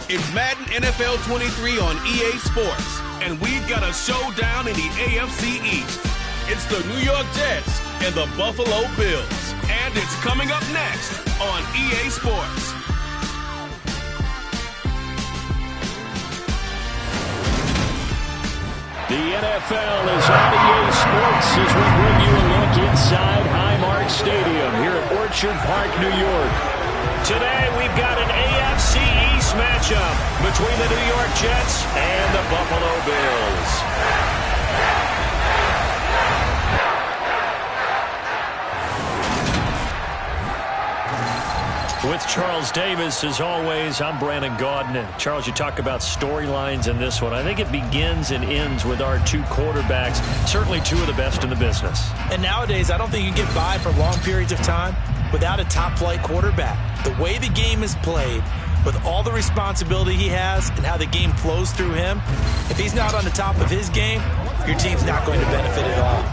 It's Madden NFL 23 on EA Sports, and we've got a showdown in the AFC East. It's the New York Jets and the Buffalo Bills, and it's coming up next on EA Sports. The NFL is on EA Sports as we bring you a look inside Highmark Stadium here at Orchard Park, New York. Today we've got an AFC East matchup between the New York Jets and the Buffalo Bills. With Charles Davis, as always, I'm Brandon Gaudin. Charles, you talk about storylines in this one. I think it begins and ends with our two quarterbacks, certainly two of the best in the business. And nowadays, I don't think you can get by for long periods of time without a top-flight quarterback. The way the game is played, with all the responsibility he has and how the game flows through him, if he's not on the top of his game, your team's not going to benefit at all.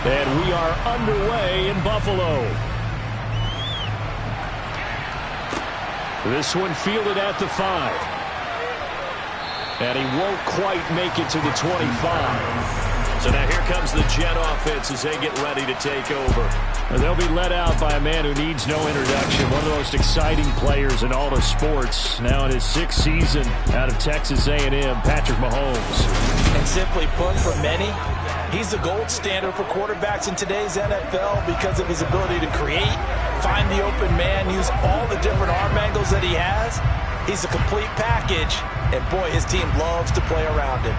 And we are underway in Buffalo. This one fielded at the 5. And he won't quite make it to the 25. So now here comes the Jet offense as they get ready to take over. And they'll be led out by a man who needs no introduction. One of the most exciting players in all of sports. Now in his 6th season out of Texas A&M, Patrick Mahomes. And simply put, for many, he's the gold standard for quarterbacks in today's NFL because of his ability to create, find the open man, use all the different arm angles that he has. He's a complete package, and boy, his team loves to play around him.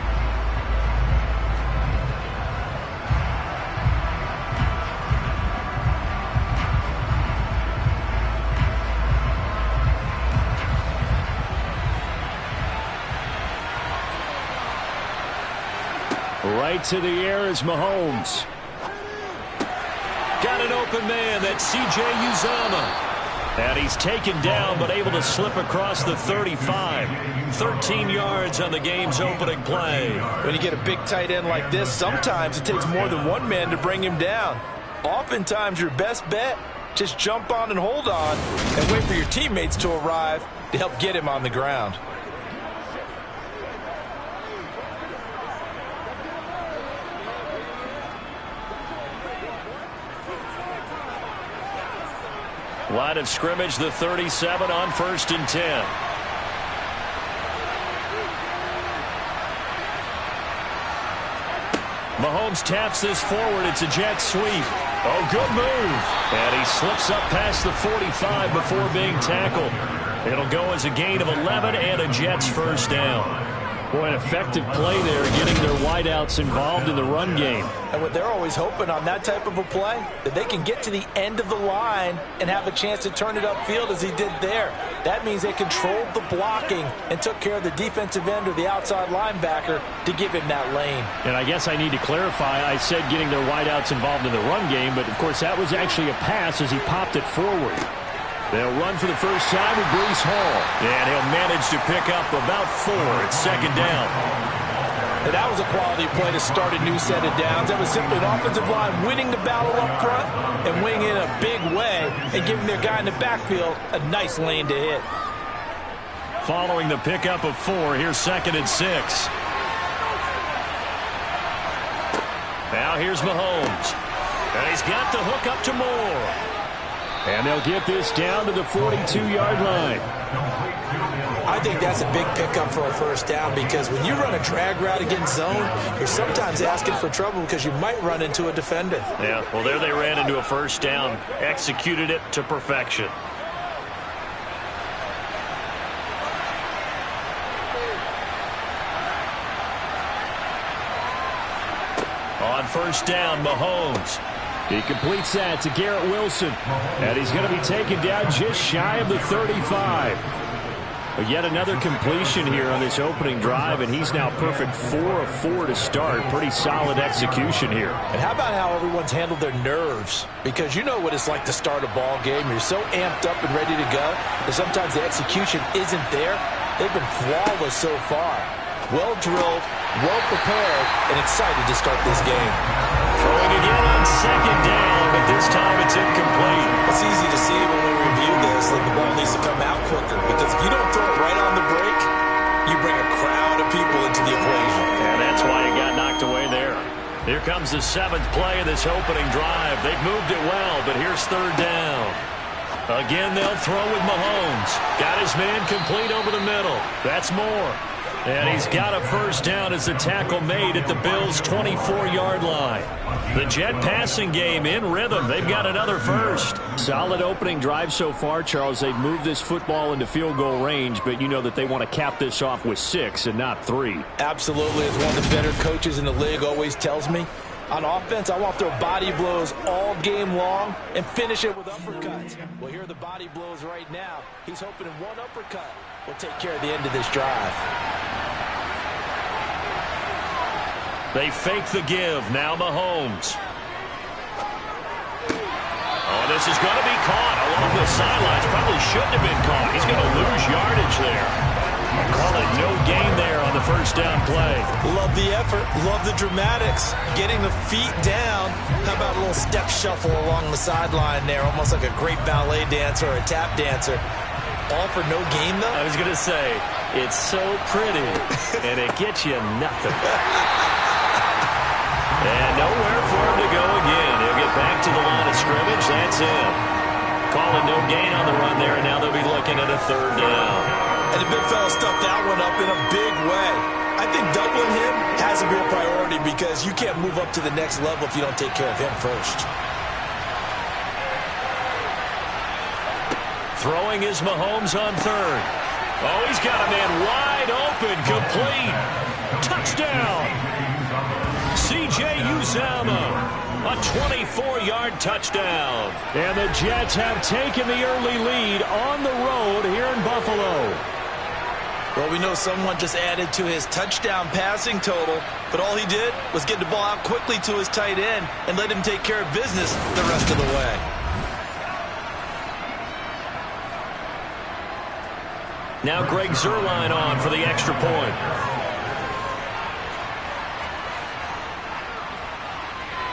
Right to the air is Mahomes. Got an open man. That's C.J. Uzomah. And he's taken down, but able to slip across the 35. 13 yards on the game's opening play. When you get a big tight end like this, sometimes it takes more than one man to bring him down. Oftentimes, your best bet, just jump on and hold on and wait for your teammates to arrive to help get him on the ground. Line of scrimmage, the 37 on 1st and 10. Mahomes taps this forward. It's a jet sweep. Oh, good move. And he slips up past the 45 before being tackled. It'll go as a gain of 11 and a Jets first down. Boy, an effective play there, getting their wideouts involved in the run game. And what they're always hoping on that type of a play, that they can get to the end of the line and have a chance to turn it upfield as he did there. That means they controlled the blocking and took care of the defensive end or the outside linebacker to give him that lane. And I guess I need to clarify, I said getting their wideouts involved in the run game, but of course that was actually a pass as he popped it forward. They'll run for the first time with Breece Hall. And he'll manage to pick up about 4 at 2nd down. And that was a quality play to start a new set of downs. That was simply an offensive line winning the battle up front and winning in a big way and giving their guy in the backfield a nice lane to hit. Following the pickup of 4, here's 2nd and 6. Now here's Mahomes. And he's got the hook up to Moore. And they'll get this down to the 42-yard line. I think that's a big pickup for a first down because when you run a drag route against zone, you're sometimes asking for trouble because you might run into a defender. Yeah, well, there they ran into a first down, executed it to perfection. On first down, Mahomes. He completes that to Garrett Wilson. And he's going to be taken down just shy of the 35. But yet another completion here on this opening drive, and he's now perfect 4 of 4 to start. Pretty solid execution here. And how about how everyone's handled their nerves? Because you know what it's like to start a ball game. You're so amped up and ready to go that sometimes the execution isn't there. They've been flawless so far. Well drilled, well prepared, and excited to start this game. Throwing again on second down, but this time it's incomplete. It's easy to see when we review this that the ball needs to come out quicker because if you don't throw it right on the break, you bring a crowd of people into the equation. And that's why it got knocked away there. Here comes the 7th play of this opening drive. They've moved it well, but here's third down. Again, they'll throw with Mahomes. Got his man complete over the middle. That's more. And he's got a first down as the tackle made at the Bills' 24-yard line. The Jet passing game in rhythm. They've got another first. Solid opening drive so far, Charles. They've moved this football into field goal range, but you know that they want to cap this off with 6 and not 3. Absolutely. As one of the better coaches in the league always tells me, on offense, I want to throw body blows all game long and finish it with uppercuts. Well, here are the body blows right now. He's hoping in one uppercut will take care of the end of this drive. They fake the give. Now Mahomes. Oh, this is going to be caught along the sidelines. Probably shouldn't have been caught. He's going to lose yardage there. Call it no gain there on the first down play. Love the effort. Love the dramatics. Getting the feet down. How about a little step shuffle along the sideline there? Almost like a great ballet dancer or a tap dancer. All for no gain, though? I was going to say, it's so pretty, and it gets you nothing. And nowhere for him to go again. He'll get back to the line of scrimmage. That's it. Calling no gain on the run there, and now they'll be looking at a third down. And the big fella stuffed that one up in a big way. I think doubling him has a real priority because you can't move up to the next level if you don't take care of him first. Throwing is Mahomes on third. Oh, he's got a man wide open, complete. Touchdown. C.J. Uzomah, a 24-yard touchdown. And the Jets have taken the early lead on the road here in Buffalo. Well, we know someone just added to his touchdown passing total, but all he did was get the ball out quickly to his tight end and let him take care of business the rest of the way. Now Greg Zuerlein on for the extra point.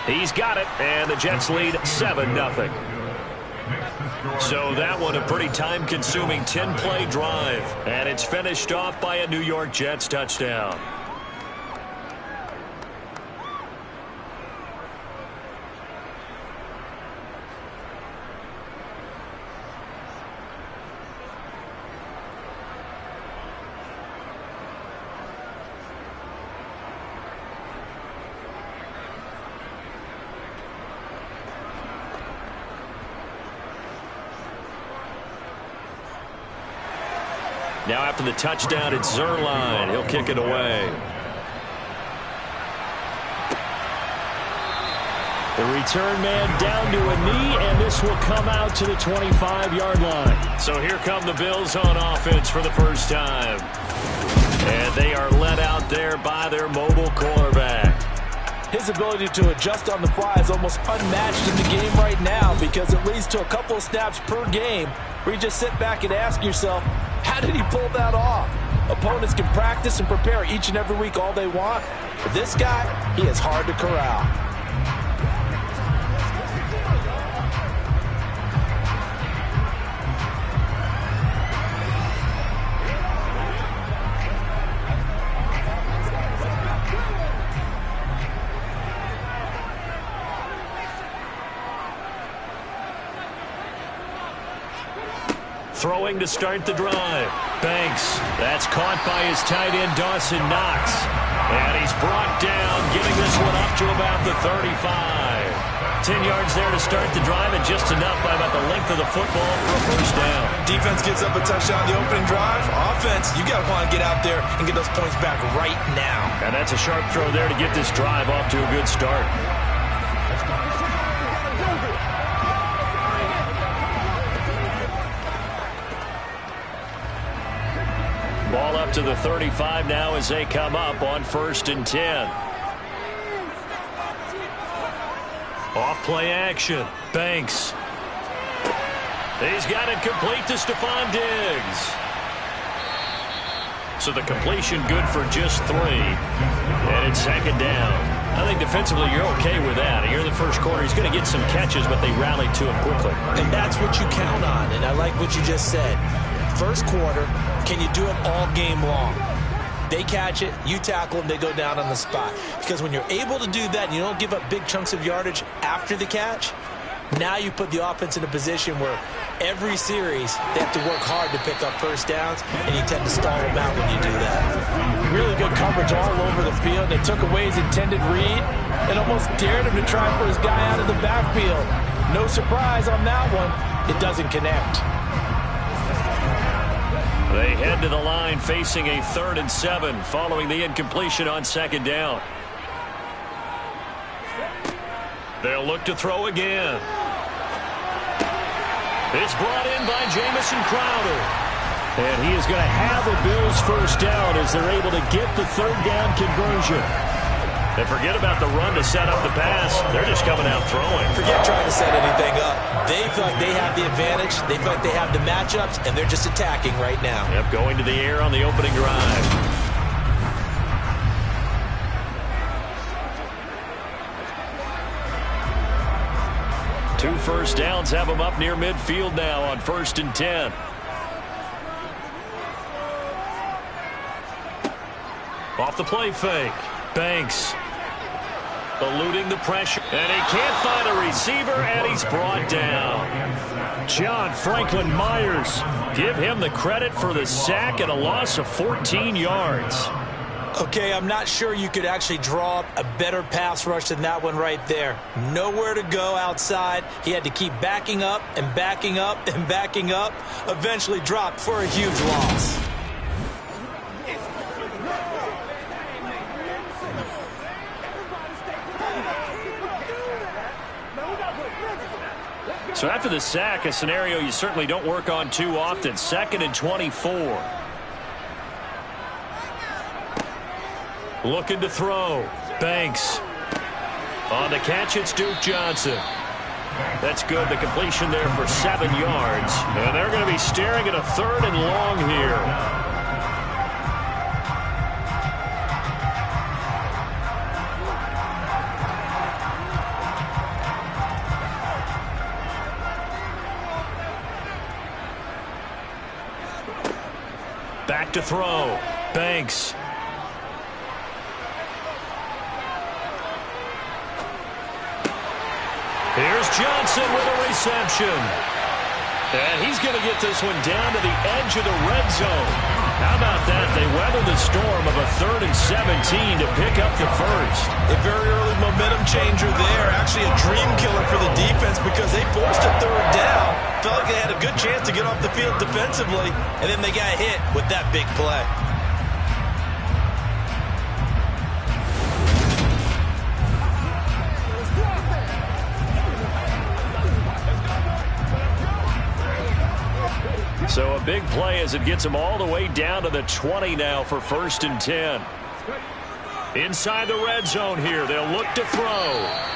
He's got it, and the Jets lead 7-0. So that one a pretty time-consuming 10-play drive, and it's finished off by a New York Jets touchdown. Now after the touchdown, it's Zuerlein. He'll kick it away. The return man down to a knee, and this will come out to the 25-yard line. So here come the Bills on offense for the first time. And they are led out there by their mobile quarterback. His ability to adjust on the fly is almost unmatched in the game right now because it leads to a couple of snaps per game where you just sit back and ask yourself, how did he pull that off? Opponents can practice and prepare each and every week all they want, but this guy, he is hard to corral. Throwing to start the drive. Banks. That's caught by his tight end, Dawson Knox. And he's brought down, giving this one up to about the 35. 10 yards there to start the drive, and just enough by about the length of the football for a first down. Defense gives up a touchdown on the opening drive. Offense, you got to want to get out there and get those points back right now. And that's a sharp throw there to get this drive off to a good start. Ball up to the 35 now as they come up on 1st and 10. Off play action. Banks. He's got it complete to Stephon Diggs. So the completion good for just 3. And it's 2nd down. I think defensively you're okay with that. Here in the first quarter, he's going to get some catches, but they rallied to him quickly. And that's what you count on. And I like what you just said. First quarter, can you do it all game long? They catch it, you tackle them, they go down on the spot. Because when you're able to do that and you don't give up big chunks of yardage after the catch, now you put the offense in a position where every series they have to work hard to pick up first downs, and you tend to stall them out when you do that. Really good coverage all over the field. They took away his intended read and almost dared him to try for his guy out of the backfield. No surprise on that one. It doesn't connect. They head to the line facing a 3rd and 7 following the incompletion on 2nd down. They'll look to throw again. It's brought in by Jamison Crowder. And he is going to have a Bills first down as they're able to get the 3rd down conversion. And forget about the run to set up the pass. They're just coming out throwing. Forget trying to set anything up. They feel like they have the advantage. They feel like they have the matchups, and they're just attacking right now. Yep, going to the air on the opening drive. Two first downs have them up near midfield now on 1st and 10. Off the play fake. Banks. Eluding the pressure, and he can't find a receiver, and he's brought down. John Franklin Myers, give him the credit for the sack and a loss of 14 yards. Okay, I'm not sure you could actually draw up a better pass rush than that one right there. Nowhere to go outside. He had to keep backing up and backing up and backing up. Eventually dropped for a huge loss. So after the sack, a scenario you certainly don't work on too often. 2nd and 24. Looking to throw. Banks. On the catch, it's Duke Johnson. That's good. The completion there for 7 yards. And they're going to be staring at a 3rd and long here. Back to throw. Banks. Here's Johnson with a reception. And he's going to get this one down to the edge of the red zone. How about that? They weather the storm of a 3rd and 17 to pick up the first. A very early momentum changer there. Actually a dream killer for the defense because they forced a 3rd down. Felt like they had a good chance to get off the field defensively, and then they got hit with that big play. So a big play as it gets them all the way down to the 20 now for 1st and 10. Inside the red zone here, they'll look to throw.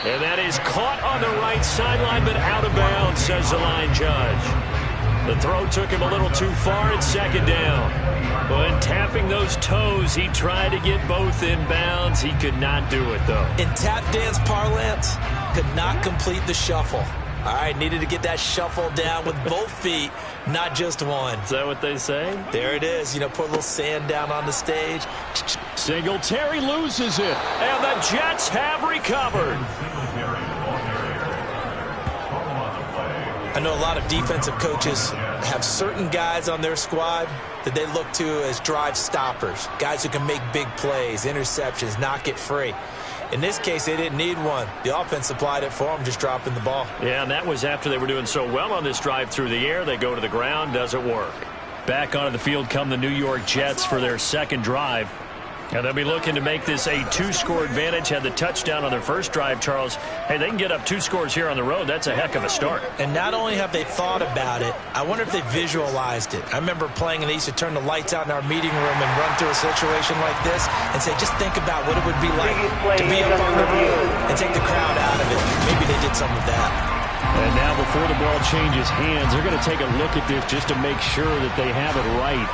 And that is caught on the right sideline, but out of bounds, says the line judge. The throw took him a little too far at 2nd down. When tapping those toes, he tried to get both in bounds. He could not do it, though. In tap dance parlance, could not complete the shuffle. All right, needed to get that shuffle down with both feet, not just one. Is that what they say? There it is. You know, put a little sand down on the stage. Singletary loses it, and the Jets have recovered. I know a lot of defensive coaches have certain guys on their squad that they look to as drive stoppers, guys who can make big plays, interceptions, knock it free. In this case, they didn't need one. The offense supplied it for them, just dropping the ball. Yeah, and that was after they were doing so well on this drive through the air. They go to the ground, doesn't work. Back onto the field come the New York Jets for their second drive. And they'll be looking to make this a 2-score advantage. Had the touchdown on their first drive, Charles. Hey, they can get up 2 scores here on the road. That's a heck of a start. And not only have they thought about it, I wonder if they visualized it. I remember playing, and they used to turn the lights out in our meeting room and run through a situation like this and say, just think about what it would be like to be up on the road and take the crowd out of it. Maybe they did some of that. And now before the ball changes hands, they're going to take a look at this just to make sure that they have it right.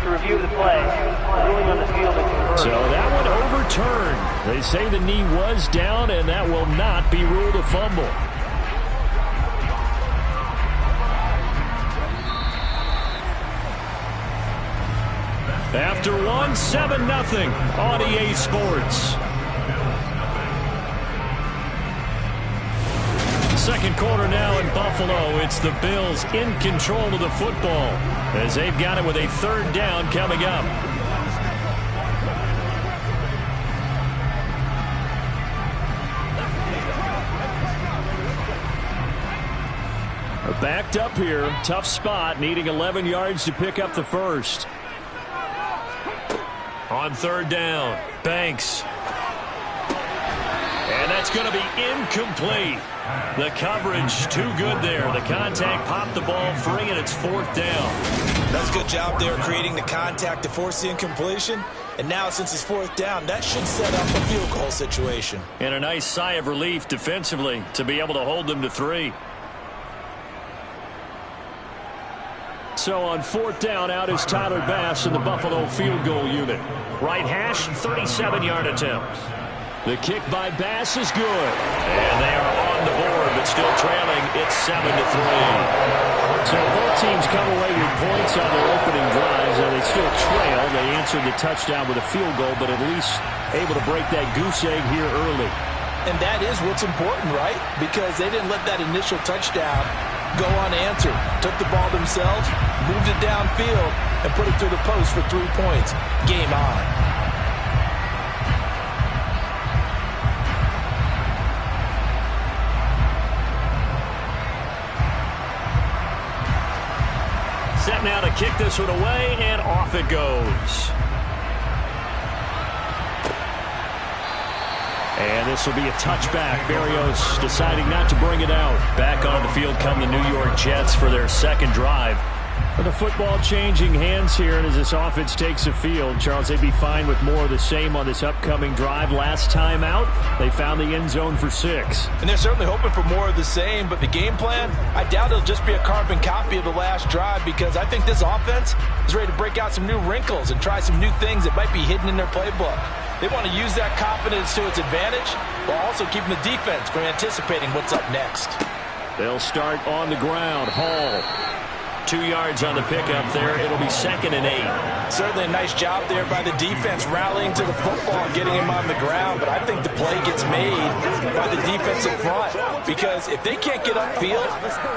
Review the play. Ruling on the field. So that one overturned. They say the knee was down, and that will not be ruled a fumble. After one, 7-0 on EA Sports. Second quarter now in Buffalo. It's the Bills in control of the football as they've got it with a third down coming up. Backed up here. Tough spot. Needing 11 yards to pick up the first. On third down, Banks. And that's going to be incomplete. The coverage too good there. The contact popped the ball free, and it's fourth down. That's a good job there creating the contact to force the incompletion. And now since it's fourth down, that should set up a field goal situation. And a nice sigh of relief defensively to be able to hold them to 3. So on fourth down, out is Tyler Bass in the Buffalo field goal unit. Right hash, 37-yard attempt. The kick by Bass is good. And they are on the board, but still trailing. It's 7-3. So both teams come away with points on their opening drives, and they still trail. They answered the touchdown with a field goal, but at least able to break that goose egg here early. And that is what's important, right? Because they didn't let that initial touchdown go unanswered. Took the ball themselves, moved it downfield, and put it through the post for 3 points. Game on. Set now to kick this one away, and off it goes. And this will be a touchback. Berrios deciding not to bring it out. Back on the field come the New York Jets for their second drive. With the football changing hands here, and as this offense takes the field, Charles, they'd be fine with more of the same on this upcoming drive. Last time out, they found the end zone for 6. And they're certainly hoping for more of the same, but the game plan, I doubt it'll just be a carbon copy of the last drive, because I think this offense is ready to break out some new wrinkles and try some new things that might be hidden in their playbook. They want to use that confidence to its advantage while also keeping the defense from anticipating what's up next. They'll start on the ground. Hall. 2 yards on the pickup there. It'll be 2nd and 8. Certainly a nice job there by the defense rallying to the football and getting him on the ground, but I think the play gets made by the defensive front, because if they can't get upfield,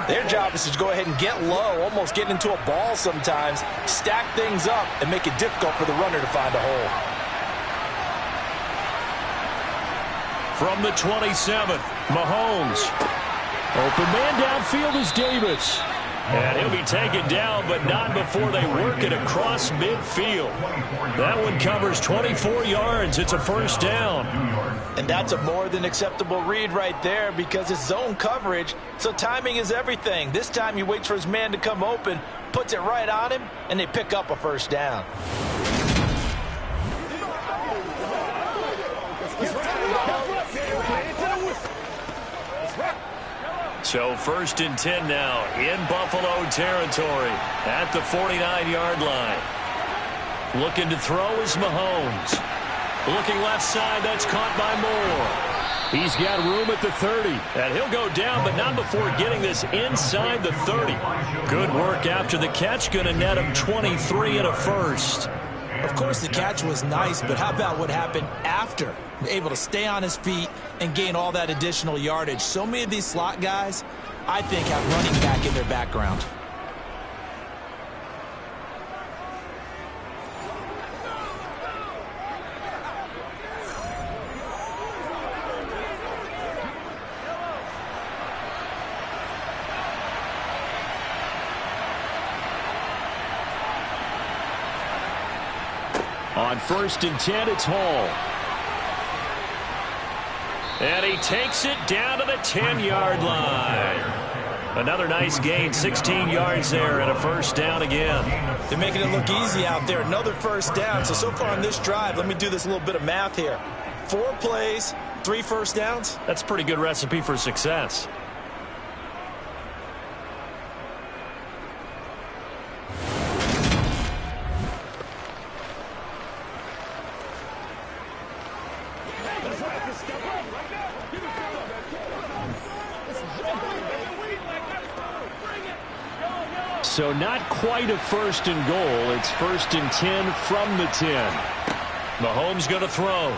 their job is to go ahead and get low, almost get into a ball sometimes, stack things up, and make it difficult for the runner to find a hole. From the 27th, Mahomes. Open man downfield is Davis. And he'll be taken down, but not before they work it across midfield. That one covers 24 yards. It's a first down. And that's a more than acceptable read right there, because it's zone coverage, so timing is everything. This time he waits for his man to come open, puts it right on him, and they pick up a first down. So 1st and 10 now in Buffalo territory at the 49-yard line. Looking to throw is Mahomes. Looking left side, that's caught by Moore. He's got room at the 30. And he'll go down, but not before getting this inside the 30. Good work after the catch. Going to net him 23 and a first. Of course, the catch was nice, but how about what happened after? Able to stay on his feet and gain all that additional yardage. So many of these slot guys, I think, have running back in their background. On 1st and 10, it's Hall. And he takes it down to the 10-yard line. Another nice gain, 16 yards there, and a first down again. They're making it look easy out there. Another first down. So far on this drive, let me do this little bit of math here. 4 plays, 3 first downs. That's a pretty good recipe for success. So not quite a 1st and goal. It's 1st and 10 from the 10. Mahomes going to throw.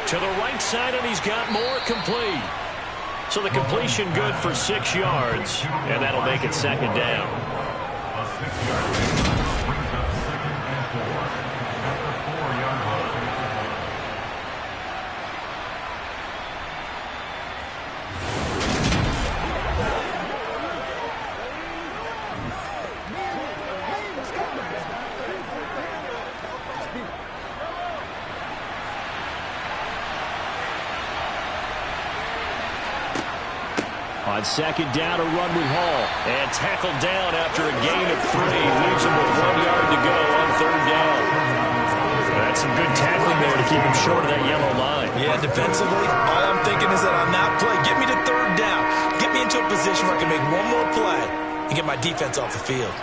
To the right side, and he's got more complete. So the completion good for 6 yards, and that'll make it 2nd down. On 2nd down, a run with Hall. And tackled down after a gain of 3. Leaves him with 1 yard to go on 3rd down. That's some good tackling there to keep him short of that yellow line. Yeah, defensively, all I'm thinking is that on that play, get me to 3rd down. Get me into a position where I can make one more play and get my defense off the field.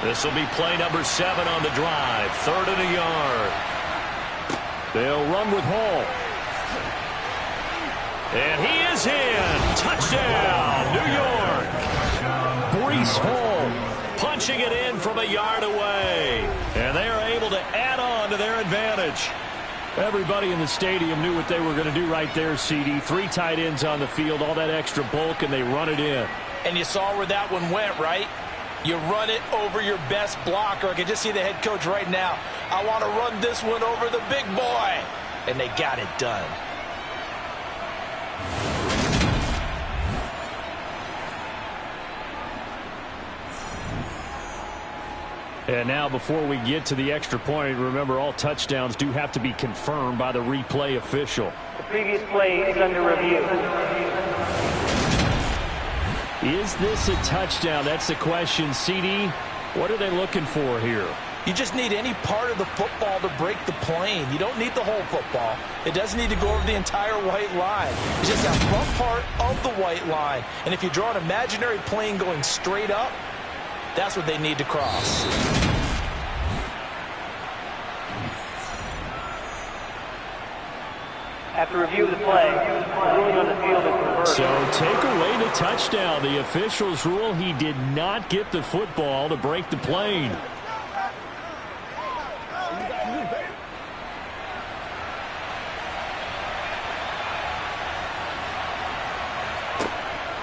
This will be play number 7 on the drive. 3rd and a yard. They'll run with Hall. And he is in. Touchdown, New York. Breece Hall punching it in from a yard away. And they are able to add on to their advantage. Everybody in the stadium knew what they were going to do right there, CD. 3 tight ends on the field, all that extra bulk, and they run it in. And you saw where that one went, right? You run it over your best blocker. I can just see the head coach right now. I want to run this one over the big boy. And they got it done. And now before we get to the extra point, remember all touchdowns do have to be confirmed by the replay official. The previous play is under review. Is this a touchdown? That's the question. CD, what are they looking for here? You just need any part of the football to break the plane. You don't need the whole football. It doesn't need to go over the entire white line. It's just that front part of the white line. And if you draw an imaginary plane going straight up, that's what they need to cross. After review of the play, the ruling on the field is reversed. So take away the touchdown. The officials rule he did not get the football to break the plane.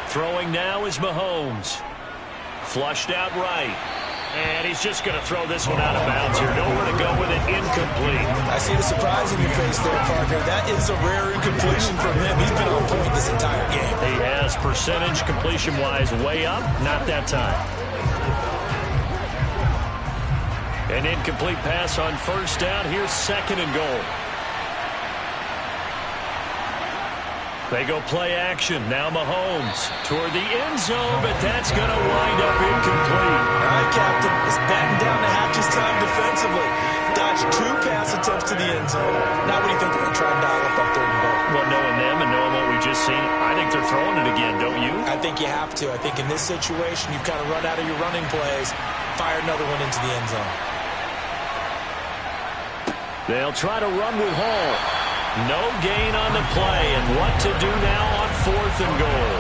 Throwing now is Mahomes. Flushed out right. And he's just going to throw this one out of bounds here. Nowhere to go with it. Incomplete. I see the surprise in your face there, partner. That is a rare incompletion from him. He's been on point this entire game. He has percentage completion-wise way up. Not that time. An incomplete pass on 1st down. Here's 2nd and goal. They go play action. Now Mahomes toward the end zone, but that's going to wind up incomplete. All right, Captain. It's batting down to Hatch's time defensively. Dodged 2 pass attempts to the end zone. Now what do you think they're going to try and dial up on 3rd and goal? Well, knowing them and knowing what we just seen, I think they're throwing it again, don't you? I think you have to. I think in this situation, you've kind of run out of your running plays, fire another one into the end zone. They'll try to run with Hall. No gain on the play, and what to do now on 4th and goal.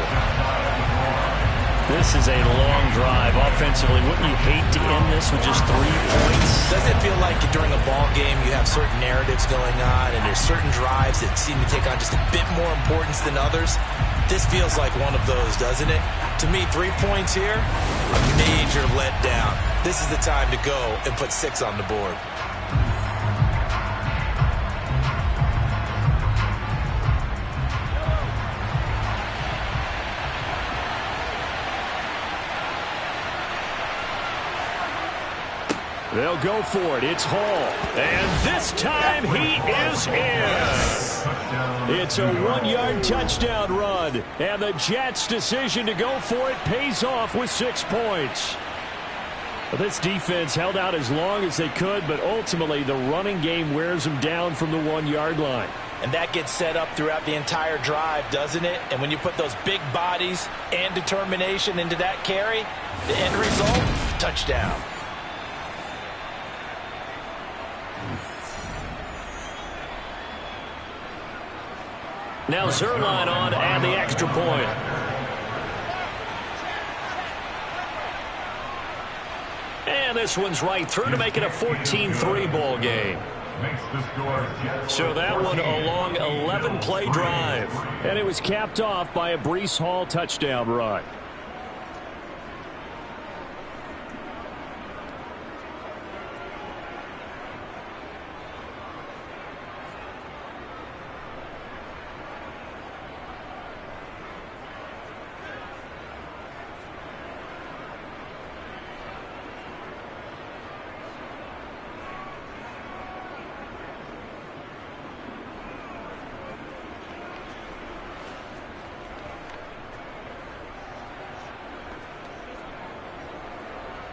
This is a long drive offensively. Wouldn't you hate to end this with just 3 points? Doesn't it feel like during a ball game you have certain narratives going on and there's certain drives that seem to take on just a bit more importance than others? This feels like one of those, doesn't it? To me, 3 points here, a major letdown. This is the time to go and put 6 on the board. They'll go for it. It's Hall. And this time he is in. It's a 1-yard touchdown run. And the Jets' decision to go for it pays off with 6 points. This defense held out as long as they could, but ultimately the running game wears them down from the 1-yard line. And that gets set up throughout the entire drive, doesn't it? And when you put those big bodies and determination into that carry, the end result, touchdown. Now Zerline on and the extra point. And this one's right through to make it a 14-3 ball game. So that one a long 11-play drive. And it was capped off by a Breece Hall touchdown run.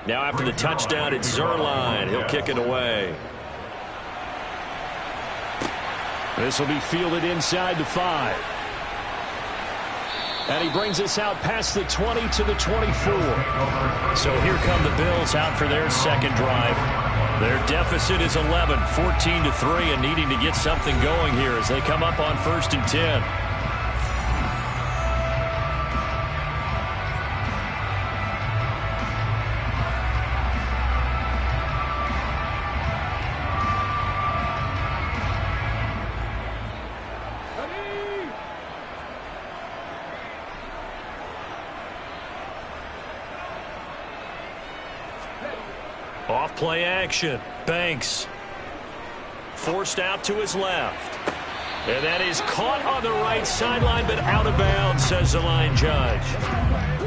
Now after the touchdown, it's Zerline. He'll kick it away. This will be fielded inside the 5. And he brings us out past the 20 to the 24. So here come the Bills out for their second drive. Their deficit is 11, 14-3, and needing to get something going here as they come up on 1st and 10. Off play action. Banks. Forced out to his left. And that is caught on the right sideline, but out of bounds, says the line judge.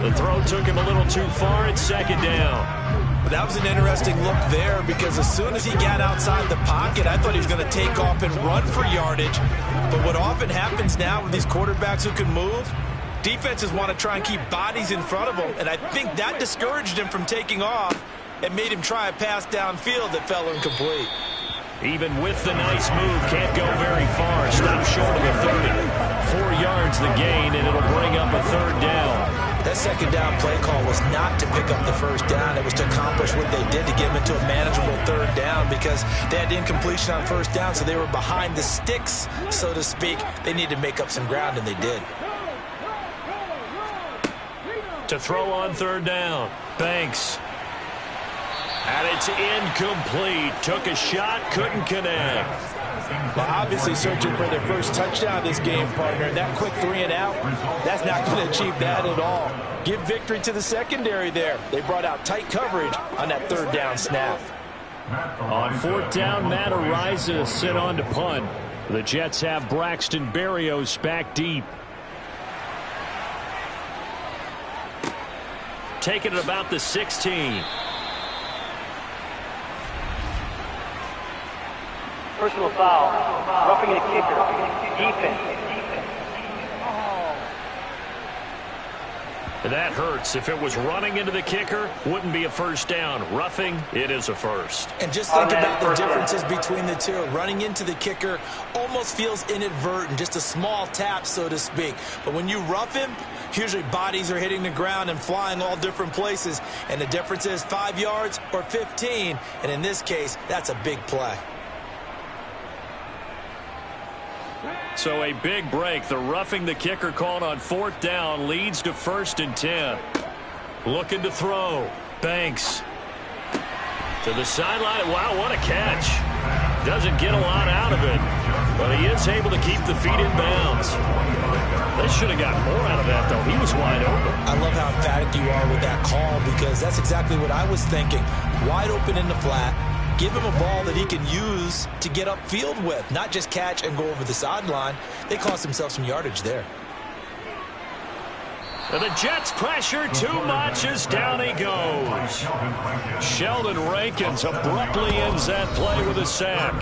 The throw took him a little too far. It's 2nd down. That was an interesting look there because as soon as he got outside the pocket, I thought he was going to take off and run for yardage. But what often happens now with these quarterbacks who can move, defenses want to try and keep bodies in front of them. And I think that discouraged him from taking off and made him try a pass downfield that fell incomplete. Even with the nice move, can't go very far. Stop short of the 30. 4 yards the gain, and it'll bring up a 3rd down. That 2nd down play call was not to pick up the 1st down. It was to accomplish what they did to get them into a manageable 3rd down because they had incompletion on 1st down, so they were behind the sticks, so to speak. They needed to make up some ground, and they did. To throw on 3rd down, Banks. And it's incomplete. Took a shot, couldn't connect. Well, obviously searching for their first touchdown this game, partner. That quick 3 and out, that's not going to achieve that at all. Give victory to the secondary there. They brought out tight coverage on that 3rd down snap. On 4th down, Matt Ariza sent on to punt. The Jets have Braxton Berrios back deep. Taking it about the 16. Personal foul. Roughing a kicker. Defense. That hurts. If it was running into the kicker, wouldn't be a 1st down. Roughing, it is a 1st. And just think about the differences between the two. Running into the kicker almost feels inadvertent, just a small tap, so to speak. But when you rough him, usually bodies are hitting the ground and flying all different places. And the difference is 5 yards or 15. And in this case, that's a big play. So a big break. The roughing the kicker called on 4th down leads to 1st and 10. Looking to throw. Banks. To the sideline. Wow, what a catch. Doesn't get a lot out of it, but he is able to keep the feet in bounds. They should have got more out of that, though. He was wide open. I love how emphatic you are with that call, because that's exactly what I was thinking. Wide open in the flat. Give him a ball that he can use to get upfield with, not just catch and go over the sideline. They cost themselves some yardage there. And the Jets pressure too much as down he goes. Sheldon Rankins abruptly ends that play with a sack.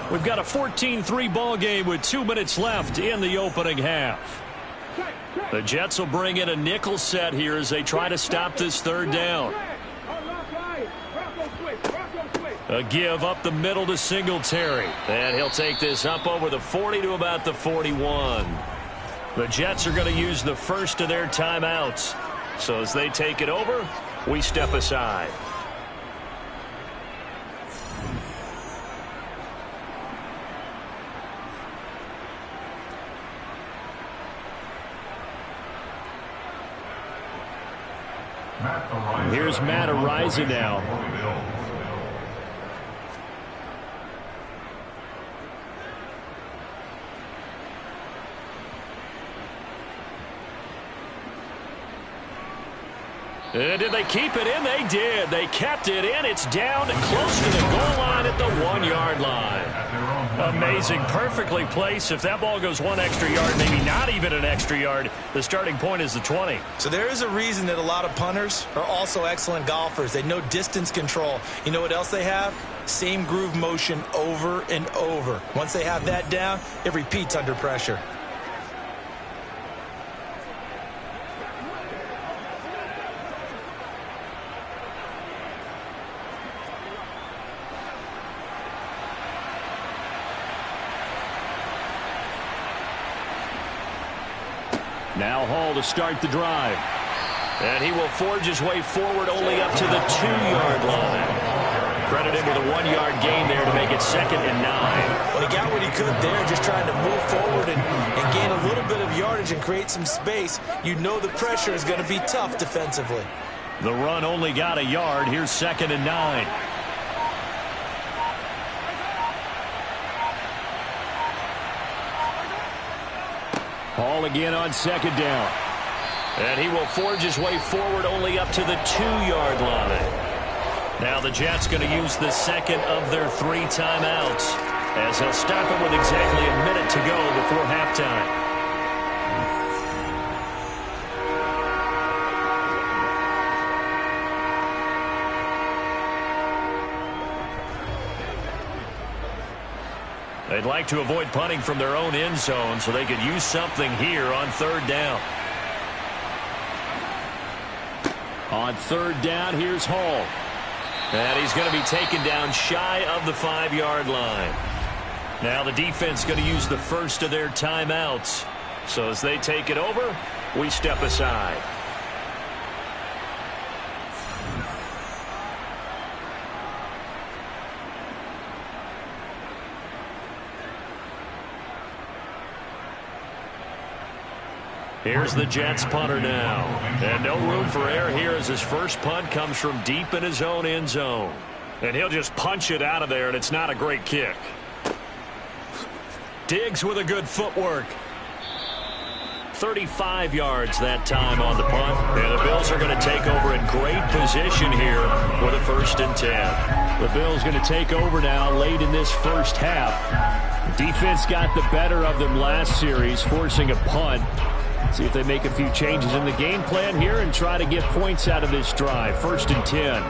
We've got a 14-3 ball game with 2 minutes left in the opening half. The Jets will bring in a nickel set here as they try to stop this 3rd down. A give up the middle to Singletary. And he'll take this up over the 40 to about the 41. The Jets are going to use the first of their timeouts. So as they take it over, we step aside. Here's Matt Araiza now. Did they keep it in? They did. They kept it in. It's down close to the goal line at the 1-yard line. Amazing. Perfectly placed. If that ball goes 1 extra yard, maybe not even an extra yard, the starting point is the 20. So there is a reason that a lot of punters are also excellent golfers. They know distance control. You know what else they have? Same groove motion over and over. Once they have that down, it repeats under pressure. Now Hall to start the drive. And he will forge his way forward only up to the 2-yard line. Credit him with a 1-yard gain there to make it 2nd and 9. Well, he got what he could there, just trying to move forward and gain a little bit of yardage and create some space. You know the pressure is going to be tough defensively. The run only got a yard. Here's 2nd and 9. Hall again on 2nd down. And he will forge his way forward only up to the 2-yard line. Now the Jets going to use the 2nd of their 3 timeouts, as they'll stop it with exactly a minute to go before halftime. They'd like to avoid punting from their own end zone so they could use something here on 3rd down. On 3rd down, here's Hall. And he's going to be taken down shy of the 5-yard line. Now the defense going to use the first of their timeouts. So as they take it over, we step aside. Here's the Jets punter now. And no room for error here as his first punt comes from deep in his own end zone. And he'll just punch it out of there, and it's not a great kick. Diggs with a good footwork. 35 yards that time on the punt. And the Bills are going to take over in great position here with a 1st and 10. The Bills going to take over now late in this first half. Defense got the better of them last series, forcing a punt. See if they make a few changes in the game plan here and try to get points out of this drive. 1st and 10.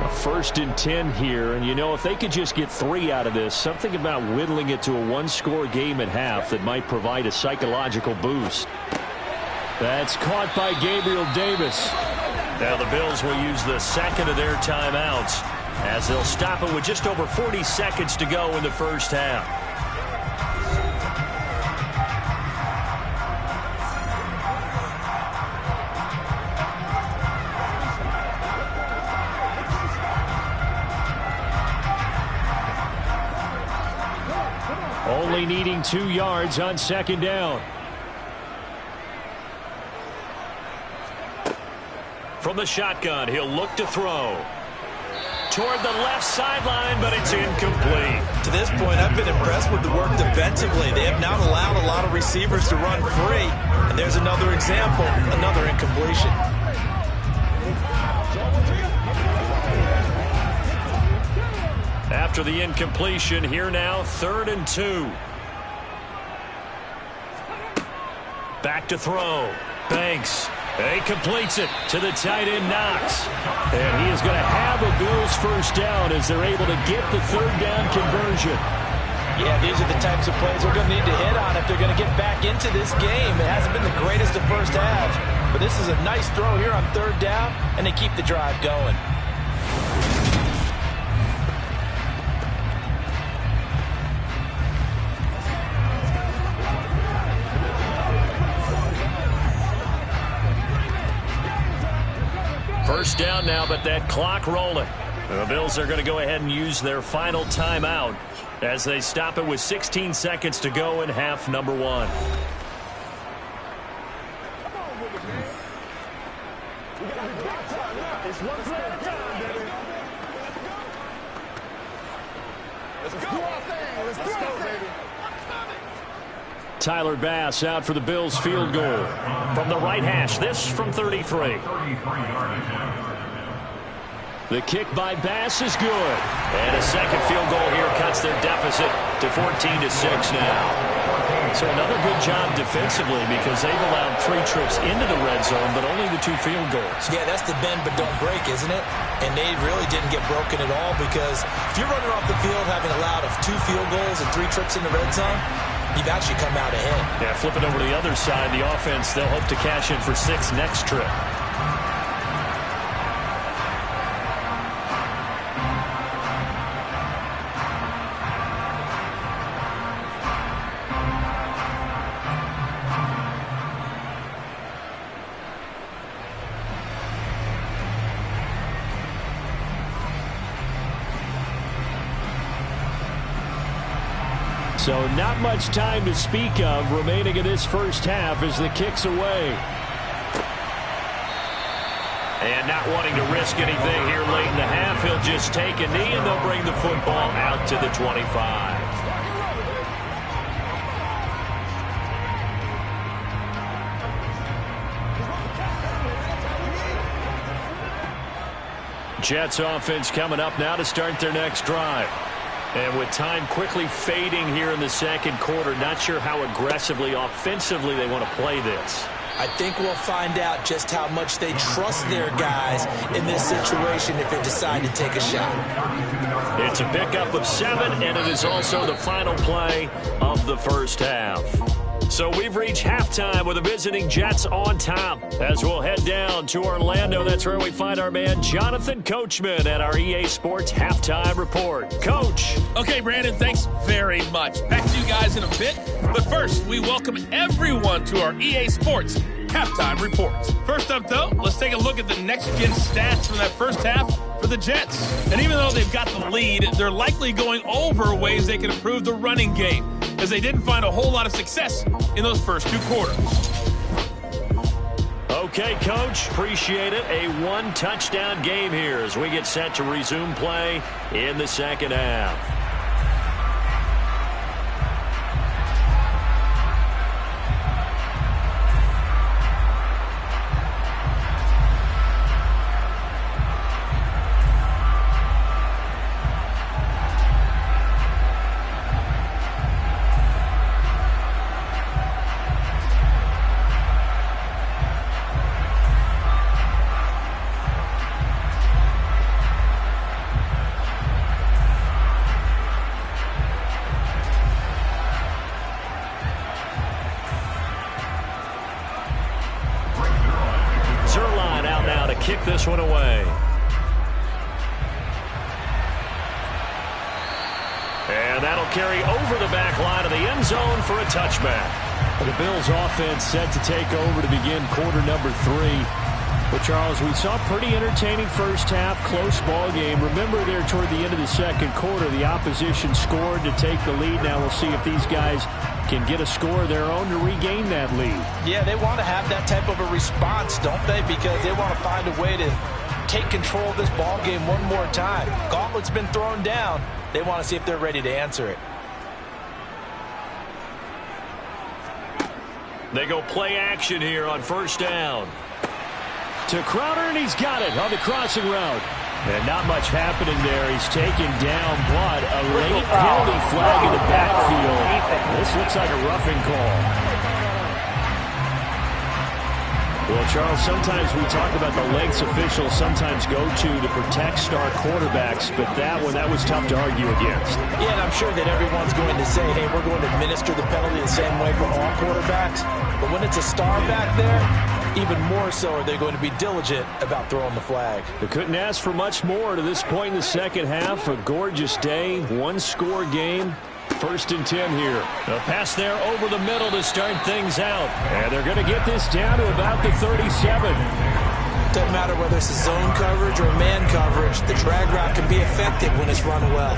A 1st and 10 here, and you know, if they could just get 3 out of this, something about whittling it to a 1-score game at half that might provide a psychological boost. That's caught by Gabriel Davis. Now the Bills will use the 2nd of their timeouts, as they'll stop it with just over 40 seconds to go in the first half. only needing 2 yards on second down. From the shotgun, he'll look to throw. Toward the left sideline, but it's incomplete. To this point, I've been impressed with the work defensively. They have not allowed a lot of receivers to run free. And there's another example, another incompletion. After the incompletion, here now, 3rd and 2. Back to throw. Banks. He completes it to the tight end, Knox. And he is going to have a Bills first down as they're able to get the 3rd down conversion. Yeah, these are the types of plays we're going to need to hit on if they're going to get back into this game. It hasn't been the greatest of first halves, but this is a nice throw here on 3rd down, and they keep the drive going. First down now, but that clock rolling. The Bills are going to go ahead and use their final timeout as they stop it with 16 seconds to go in half number 1. Tyler Bass out for the Bills field goal. From the right hash, this from 33. The kick by Bass is good. And a second field goal here cuts their deficit to 14-6 now. So another good job defensively because they've allowed 3 trips into the red zone, but only the 2 field goals. Yeah, that's the bend but don't break, isn't it? And they really didn't get broken at all because if you're running off the field having allowed 2 field goals and 3 trips in the red zone, you've actually come out ahead. Yeah, flipping over to the other side, the offense, they'll hope to cash in for 6 next trip. So not much time to speak of remaining in this first half as the kick's away. And not wanting to risk anything here late in the half, he'll just take a knee and they'll bring the football out to the 25. Jets offense coming up now to start their next drive. And with time quickly fading here in the second quarter, not sure how aggressively, offensively they want to play this. I think we'll find out just how much they trust their guys in this situation if they decide to take a shot. It's a pickup of 7, and it is also the final play of the first half. So we've reached halftime with the visiting Jets on top. As we'll head down to Orlando, that's where we find our man Jonathan Coachman at our EA Sports Halftime Report. Coach. Okay, Brandon, thanks very much. Back to you guys in a bit. But first, we welcome everyone to our EA Sports Halftime Report. First up, though, let's take a look at the next-gen stats from that first half for the Jets. And even though they've got the lead, they're likely going over ways they can improve the running game, as they didn't find a whole lot of success in those first 2 quarters. Okay, Coach, appreciate it. A 1-touchdown game here as we get set to resume play in the second half. Kick this one away. And that'll carry over the back line of the end zone for a touchback. The Bills offense set to take over to begin quarter number 3. Well, Charles, we saw a pretty entertaining first half, close ball game. Remember there toward the end of the second quarter, the opposition scored to take the lead. Now we'll see if these guys can get a score of their own to regain that lead. Yeah, they want to have that type of a response, don't they? Because they want to find a way to take control of this ball game one more time. Gauntlet's been thrown down. They want to see if they're ready to answer it. They go play action here on first down. To Crowder, and he's got it on the crossing route. And not much happening there. He's taken down, but a late penalty flag in the backfield. This looks like a roughing call. Well, Charles, sometimes we talk about the lengths officials sometimes go to protect star quarterbacks, but that was tough to argue against. Yeah, and I'm sure that everyone's going to say, hey, we're going to administer the penalty the same way for all quarterbacks. But when it's a star back there, even more so are they going to be diligent about throwing the flag. They couldn't ask for much more to this point in the second half. A gorgeous day, one-score game. 1st and 10 here. A pass there over the middle to start things out. And they're going to get this down to about the 37. Doesn't matter whether it's a zone coverage or man coverage. The drag route can be effective when it's run well.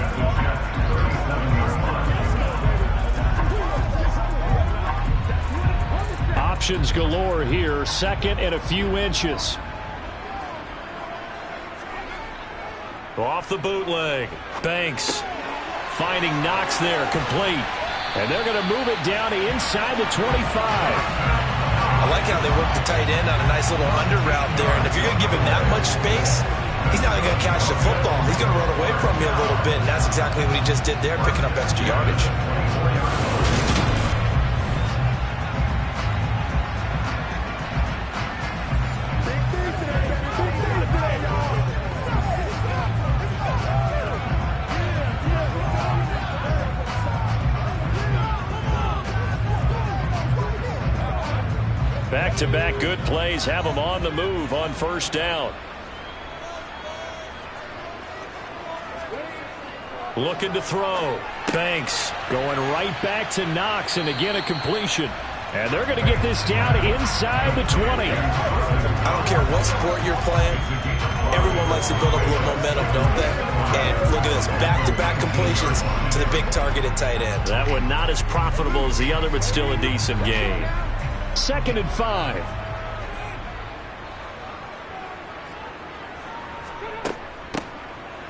Options galore here. 2nd and a few inches. Off the bootleg. Banks. Finding Knox there, complete. And they're going to move it down to inside the 25. I like how they work the tight end on a nice little under route there. And if you're going to give him that much space, he's not even going to catch the football. He's going to run away from you a little bit. And that's exactly what he just did there, picking up extra yardage. Back-to-back good plays have them on the move on first down. Looking to throw. Banks going right back to Knox, and again a completion. And they're going to get this down inside the 20. I don't care what sport you're playing. Everyone likes to build up a little momentum, don't they? And look at this, back-to-back completions to the big targeted tight end. That one not as profitable as the other, but still a decent game. 2nd and 5.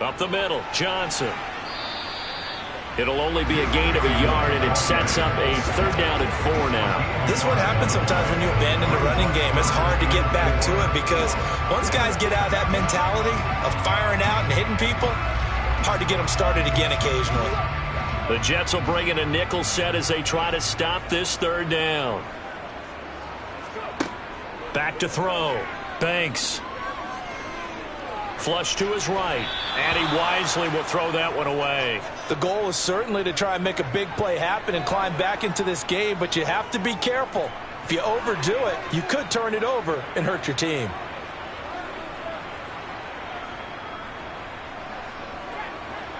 Up the middle, Johnson. It'll only be a gain of a yard, and it sets up a 3rd down and 4 now. This is what happens sometimes when you abandon the running game. It's hard to get back to it because once guys get out of that mentality of firing out and hitting people, hard to get them started again occasionally. The Jets will bring in a nickel set as they try to stop this 3rd down. Back to throw. Banks. Flush to his right. And he wisely will throw that one away. The goal is certainly to try and make a big play happen and climb back into this game, but you have to be careful. If you overdo it, you could turn it over and hurt your team.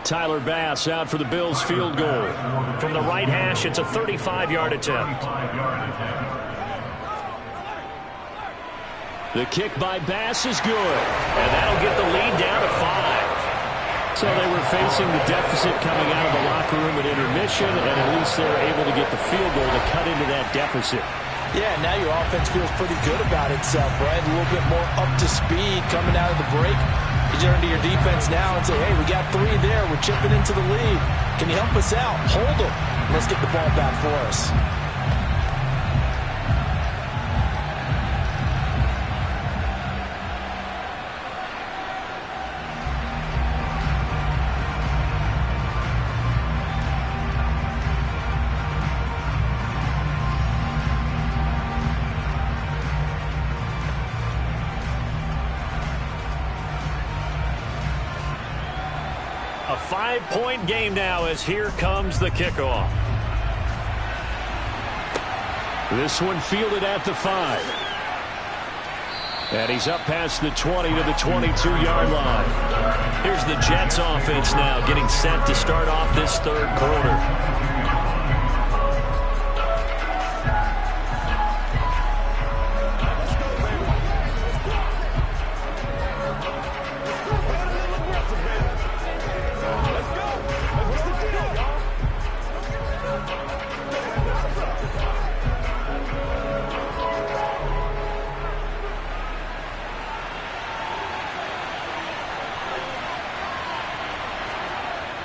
Tyler Bass out for the Bills field goal. From the right hash, it's a 35-yard attempt. The kick by Bass is good, and that'll get the lead down to 5. So they were facing the deficit coming out of the locker room at intermission, and at least they were able to get the field goal to cut into that deficit. Yeah, now your offense feels pretty good about itself, right? A little bit more up to speed coming out of the break. You turn to your defense now and say, hey, we got 3 there. We're chipping into the lead. Can you help us out? Hold them. Let's get the ball back for us. A 5-point game now as here comes the kickoff. This one fielded at the 5. And he's up past the 20 to the 22-yard line. Here's the Jets offense now getting set to start off this 3rd quarter.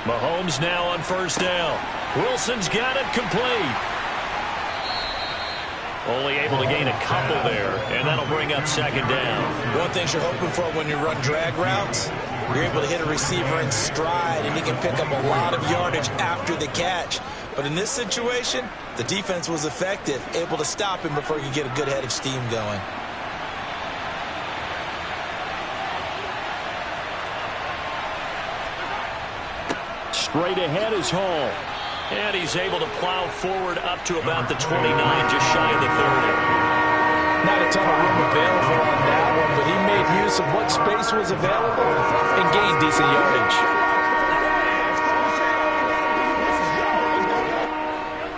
Mahomes now on first down. Wilson's got it complete. Only able to gain a couple there, and that'll bring up second down. One thing you're hoping for when you run drag routes, you're able to hit a receiver in stride, and he can pick up a lot of yardage after the catch. But in this situation, the defense was effective, able to stop him before he could get a good head of steam going. Straight ahead is Hall. And he's able to plow forward up to about the 29, just shy of the 30. Not a ton of room available on that one, but he made use of what space was available and gained decent yardage.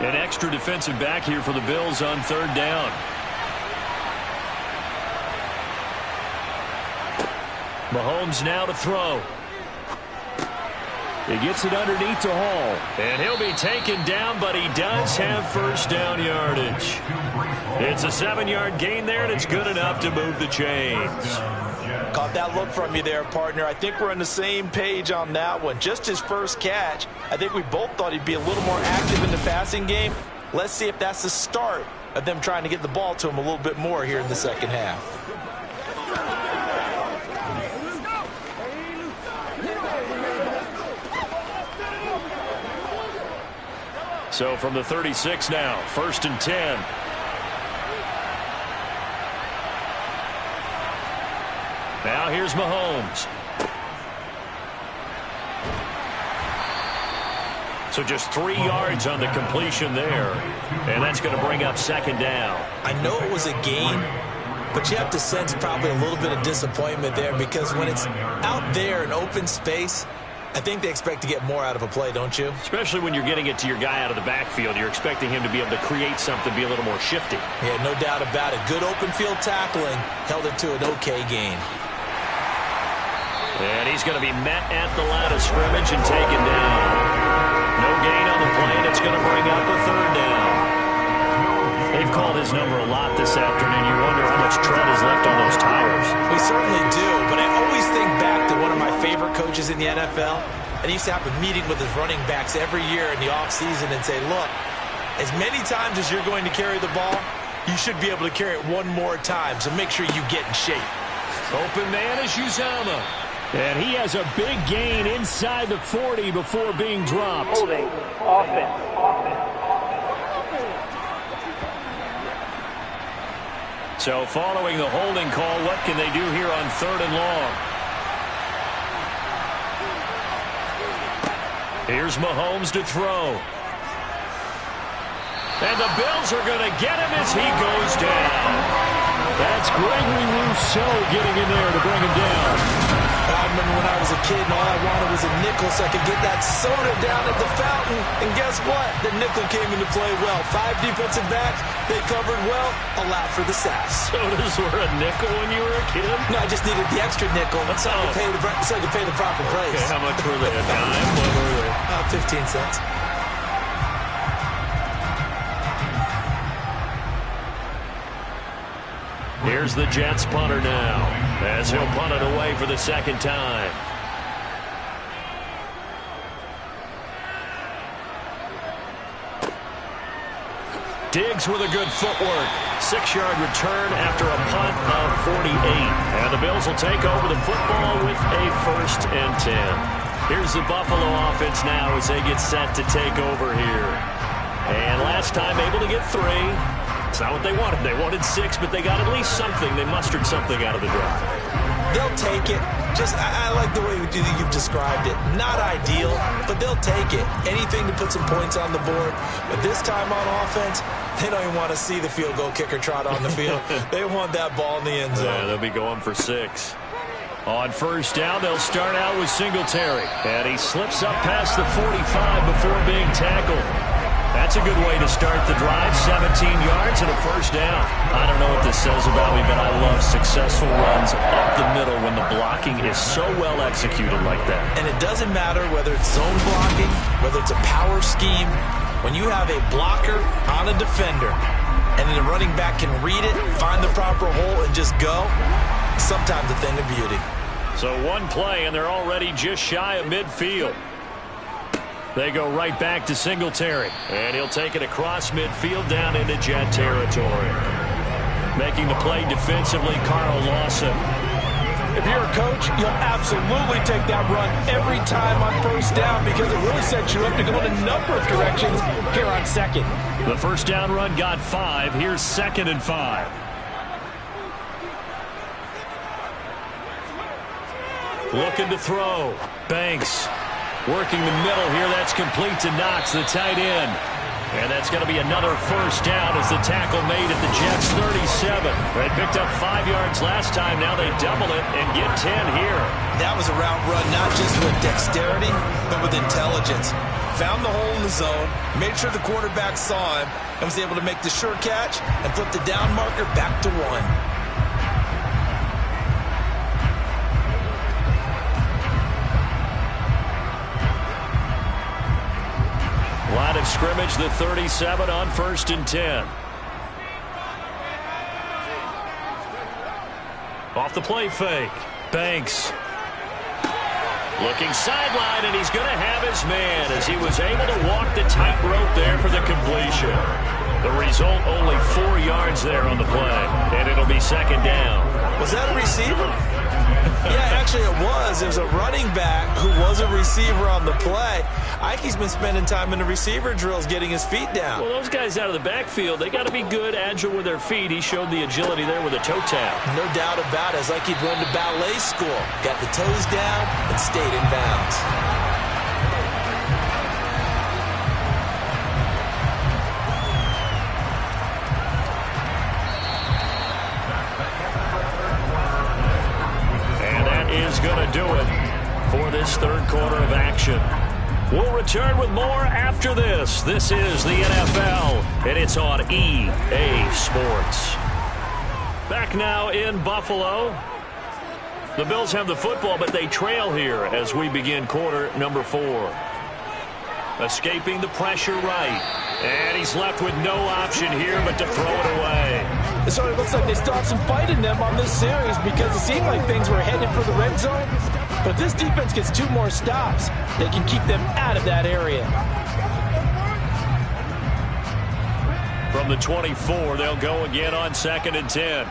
An extra defensive back here for the Bills on third down. Mahomes now to throw. He gets it underneath to Hall. And he'll be taken down, but he does have first down yardage. It's a 7-yard gain there, and it's good enough to move the chains. Caught that look from you there, partner. I think we're on the same page on that one. Just his first catch. I think we both thought he'd be a little more active in the passing game. Let's see if that's the start of them trying to get the ball to him a little bit more here in the second half. So from the 36 now, 1st and 10. Now here's Mahomes. So just 3 yards on the completion there. And that's going to bring up second down. I know it was a gain, but you have to sense probably a little bit of disappointment there, because when it's out there in open space, I think they expect to get more out of a play, don't you? Especially when you're getting it to your guy out of the backfield. You're expecting him to be able to create something, be a little more shifty. Yeah, no doubt about it. Good open field tackling. Held it to an okay gain. And he's going to be met at the line of scrimmage and taken down. No gain on the play, and it's going to bring up a third down. They've called his number a lot this afternoon. You wonder how much tread is left on those tires. We certainly do, but I always think back to one of my favorite coaches in the NFL, and he used to have a meeting with his running backs every year in the offseason and say, look, as many times as you're going to carry the ball, you should be able to carry it one more time, so make sure you get in shape. Open man is Uzomah. And he has a big gain inside the 40 before being dropped. Holding, offense. So following the holding call, what can they do here on 3rd and long? Here's Mahomes to throw. And the Bills are going to get him as he goes down. That's Gregory Rousseau getting in there to bring him down. I remember when I was a kid and all I wanted was a nickel so I could get that soda down at the fountain. And guess what? The nickel came into play well. 5 defensive backs, they covered well. Allowed for the sacks. Sodas were a nickel when you were a kid? No, I just needed the extra nickel so I could pay the proper price. Okay, how much were they? A dime? What were they? 15 cents. Here's the Jets punter now, as he'll punt it away for the second time. Diggs with a good footwork. 6-yard return after a punt of 48. And the Bills will take over the football with a 1st and 10. Here's the Buffalo offense now as they get set to take over here. And last time able to get 3. It's not what they wanted. They wanted 6, but they got at least something. They mustered something out of the drive. They'll take it. I like the way you've described it. Not ideal, but they'll take it. Anything to put some points on the board. But this time on offense, they don't even want to see the field goal kicker trot on the field. They want that ball in the end zone. Yeah, they'll be going for 6. On first down, they'll start out with Singletary. And he slips up past the 45 before being tackled. That's a good way to start the drive. 17 yards and a 1st down. I don't know what this says about me, but I love successful runs up the middle when the blocking is so well executed like that. And it doesn't matter whether it's zone blocking, whether it's a power scheme. When you have a blocker on a defender and the running back can read it, find the proper hole, and just go, sometimes a thing of beauty. So one play, and they're already just shy of midfield. They go right back to Singletary. And he'll take it across midfield down into Jet territory. Making the play defensively, Carl Lawson. If you're a coach, you'll absolutely take that run every time on first down because it really sets you up to go in a number of directions here on second. The first down run got 5. Here's 2nd and 5. Looking to throw. Banks working the middle here. That's complete to Knox, the tight end. And that's going to be another first down as the tackle made at the Jets' 37. They picked up 5 yards last time. Now they double it and get 10 here. That was a route run not just with dexterity, but with intelligence. Found the hole in the zone, made sure the quarterback saw him, and was able to make the sure catch and flip the down marker back to 1. Line of scrimmage, the 37 on 1st and 10. Off the play fake. Banks. Looking sideline, and he's going to have his man as he was able to walk the tightrope there for the completion. The result, only 4 yards there on the play, and it'll be 2nd down. Was that a receiver? Yeah, actually it was. It was a running back who was a receiver on the play. Ike's been spending time in the receiver drills getting his feet down. Well, those guys out of the backfield, they got to be good, agile with their feet. He showed the agility there with a toe tap. No doubt about it. It's like he'd run to ballet school. Got the toes down and stayed in bounds. Is going to do it for this 3rd quarter of action. We'll return with more after this. This is the NFL, and it's on EA Sports. Back now in Buffalo. The Bills have the football, but they trail here as we begin quarter number 4. Escaping the pressure right. And he's left with no option here but to throw it away. It sort of looks like they still have some fight in them on this series because it seemed like things were headed for the red zone. But if this defense gets 2 more stops, they can keep them out of that area. From the 24, they'll go again on 2nd and 10.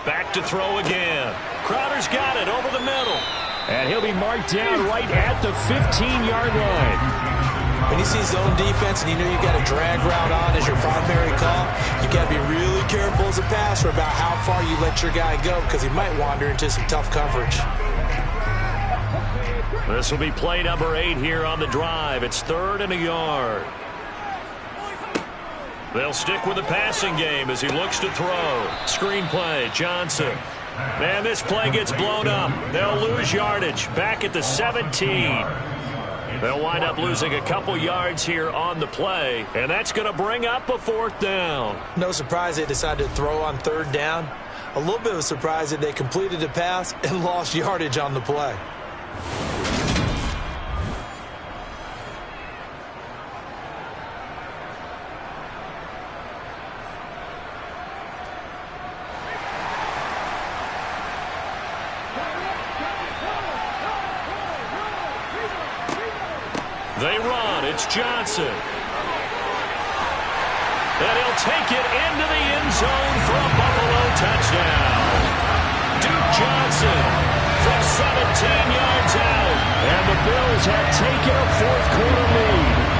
Back to throw again. Crowder's got it over the middle. And he'll be marked down right at the 15-yard line. When you see zone defense and you know you got a drag route on as your primary call, you got to be really careful as a passer about how far you let your guy go because he might wander into some tough coverage. This will be play number 8 here on the drive. It's 3rd and a yard. They'll stick with the passing game as he looks to throw. Screen play, Johnson. Man, this play gets blown up. They'll lose yardage back at the 17. They'll wind up losing a couple yards here on the play, and that's going to bring up a 4th down. No surprise they decided to throw on 3rd down. A little bit of a surprise that they completed the pass and lost yardage on the play. They run. It's Johnson. And he'll take it into the end zone for a Buffalo touchdown. Duke Johnson from 17 yards out. And the Bills have taken a 4th quarter lead.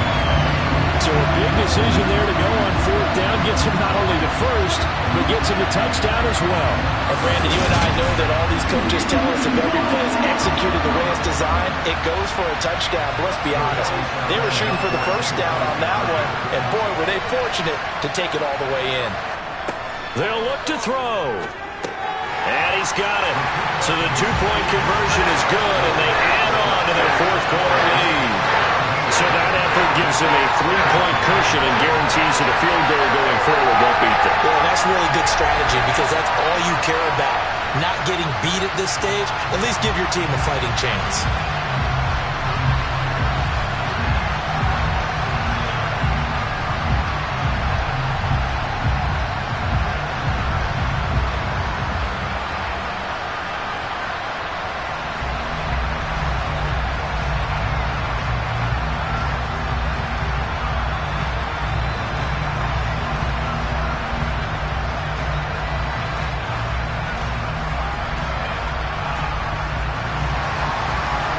So a big decision there to go on 4th down. Gets him not only the first, but gets him the touchdown as well. And Brandon, you and I know that all these coaches tell us if every play is executed the way it's designed, it goes for a touchdown. But let's be honest, they were shooting for the first down on that one, and boy, were they fortunate to take it all the way in. They'll look to throw. And he's got it. So the 2-point conversion is good, and they add on to their 4th quarter lead. So that effort gives him a 3-point cushion and guarantees that a field goal going forward won't beat them. Yeah, that's really good strategy because that's all you care about. Not getting beat at this stage. At least give your team a fighting chance.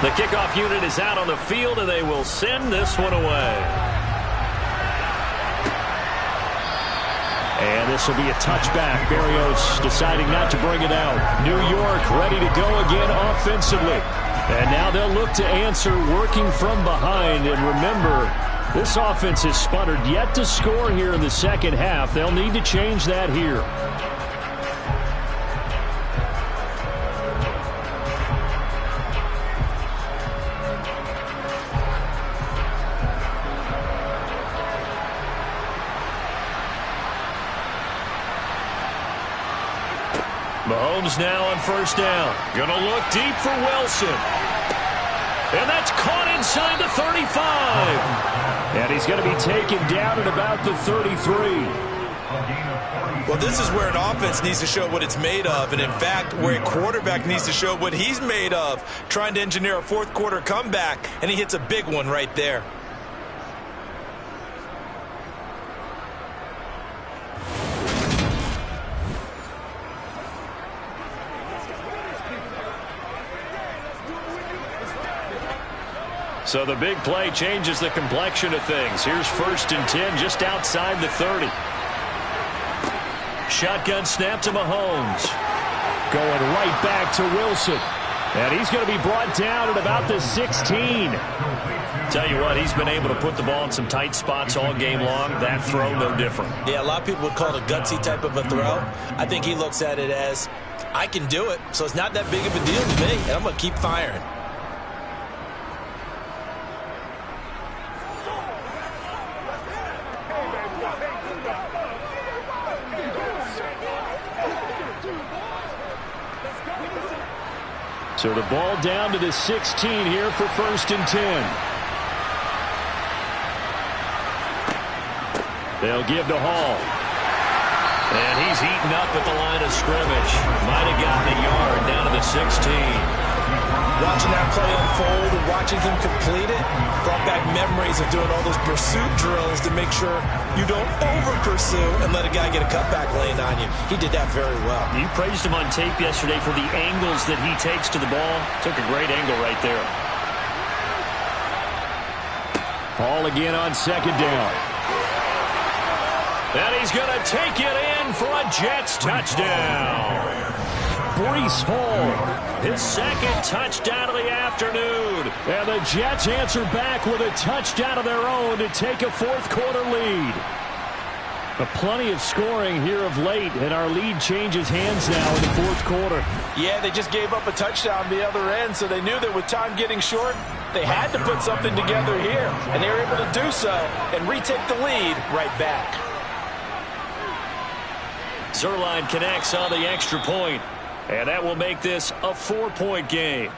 The kickoff unit is out on the field, and they will send this one away. And this will be a touchback. Berrios deciding not to bring it out. New York ready to go again offensively. And now they'll look to answer working from behind. And remember, this offense has sputtered yet to score here in the second half. They'll need to change that here. Mahomes now on first down. Going to look deep for Wilson. And that's caught inside the 35. And he's going to be taken down at about the 33. Well, this is where an offense needs to show what it's made of. And, in fact, where a quarterback needs to show what he's made of. Trying to engineer a fourth-quarter comeback, and he hits a big one right there. So the big play changes the complexion of things. Here's 1st and 10 just outside the 30. Shotgun snap to Mahomes. Going right back to Wilson. And he's going to be brought down at about the 16. Tell you what, he's been able to put the ball in some tight spots all game long. That throw, no different. Yeah, a lot of people would call it a gutsy type of a throw. I think he looks at it as, I can do it, so it's not that big of a deal to me, and I'm going to keep firing. So the ball down to the 16 here for 1st and 10. They'll give to Hall. And he's eaten up at the line of scrimmage. Might have gotten a yard down to the 16. Watching that play unfold and watching him complete it brought back memories of doing all those pursuit drills to make sure you don't over-pursue and let a guy get a cutback lane on you. He did that very well. You praised him on tape yesterday for the angles that he takes to the ball. Took a great angle right there. Hall again on 2nd down. And he's going to take it in for a Jets touchdown. Breece Hall, his 2nd touchdown of the afternoon. And the Jets answer back with a touchdown of their own to take a 4th-quarter lead. But plenty of scoring here of late, and our lead changes hands now in the 4th quarter. Yeah, they just gave up a touchdown the other end, so they knew that with time getting short, they had to put something together here. And they were able to do so and retake the lead right back. Zerline connects on the extra point. And that will make this a 4-point game.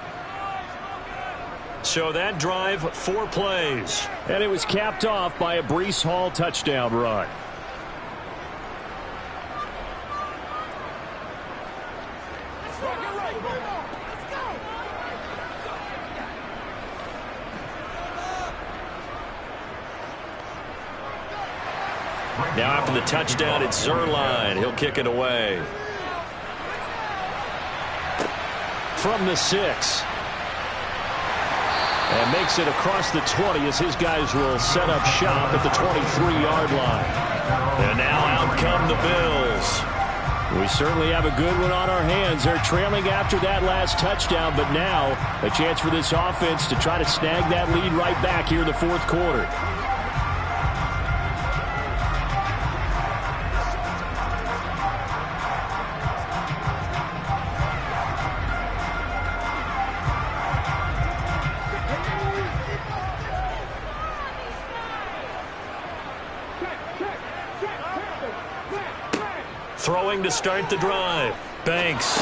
So that drive, 4 plays. And it was capped off by a Breece Hall touchdown run. Now after the touchdown, it's Zerline. He'll kick it away. From the 6. And makes it across the 20 as his guys will set up shop at the 23-yard line. And now out come the Bills. We certainly have a good one on our hands. They're trailing after that last touchdown, but now a chance for this offense to try to snag that lead right back here in the 4th quarter. Throwing to start the drive. Banks.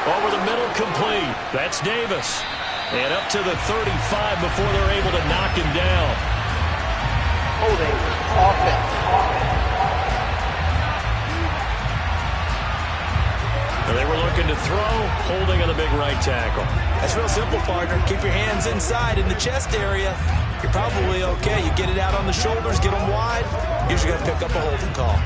Over the middle, complete. That's Davis. And up to the 35 before they're able to knock him down. Holding offense. They were looking to throw, holding on the big right tackle. That's real simple, partner. Keep your hands inside in the chest area. You're probably okay. You get it out on the shoulders, get them wide. Usually going to pick up a holding call.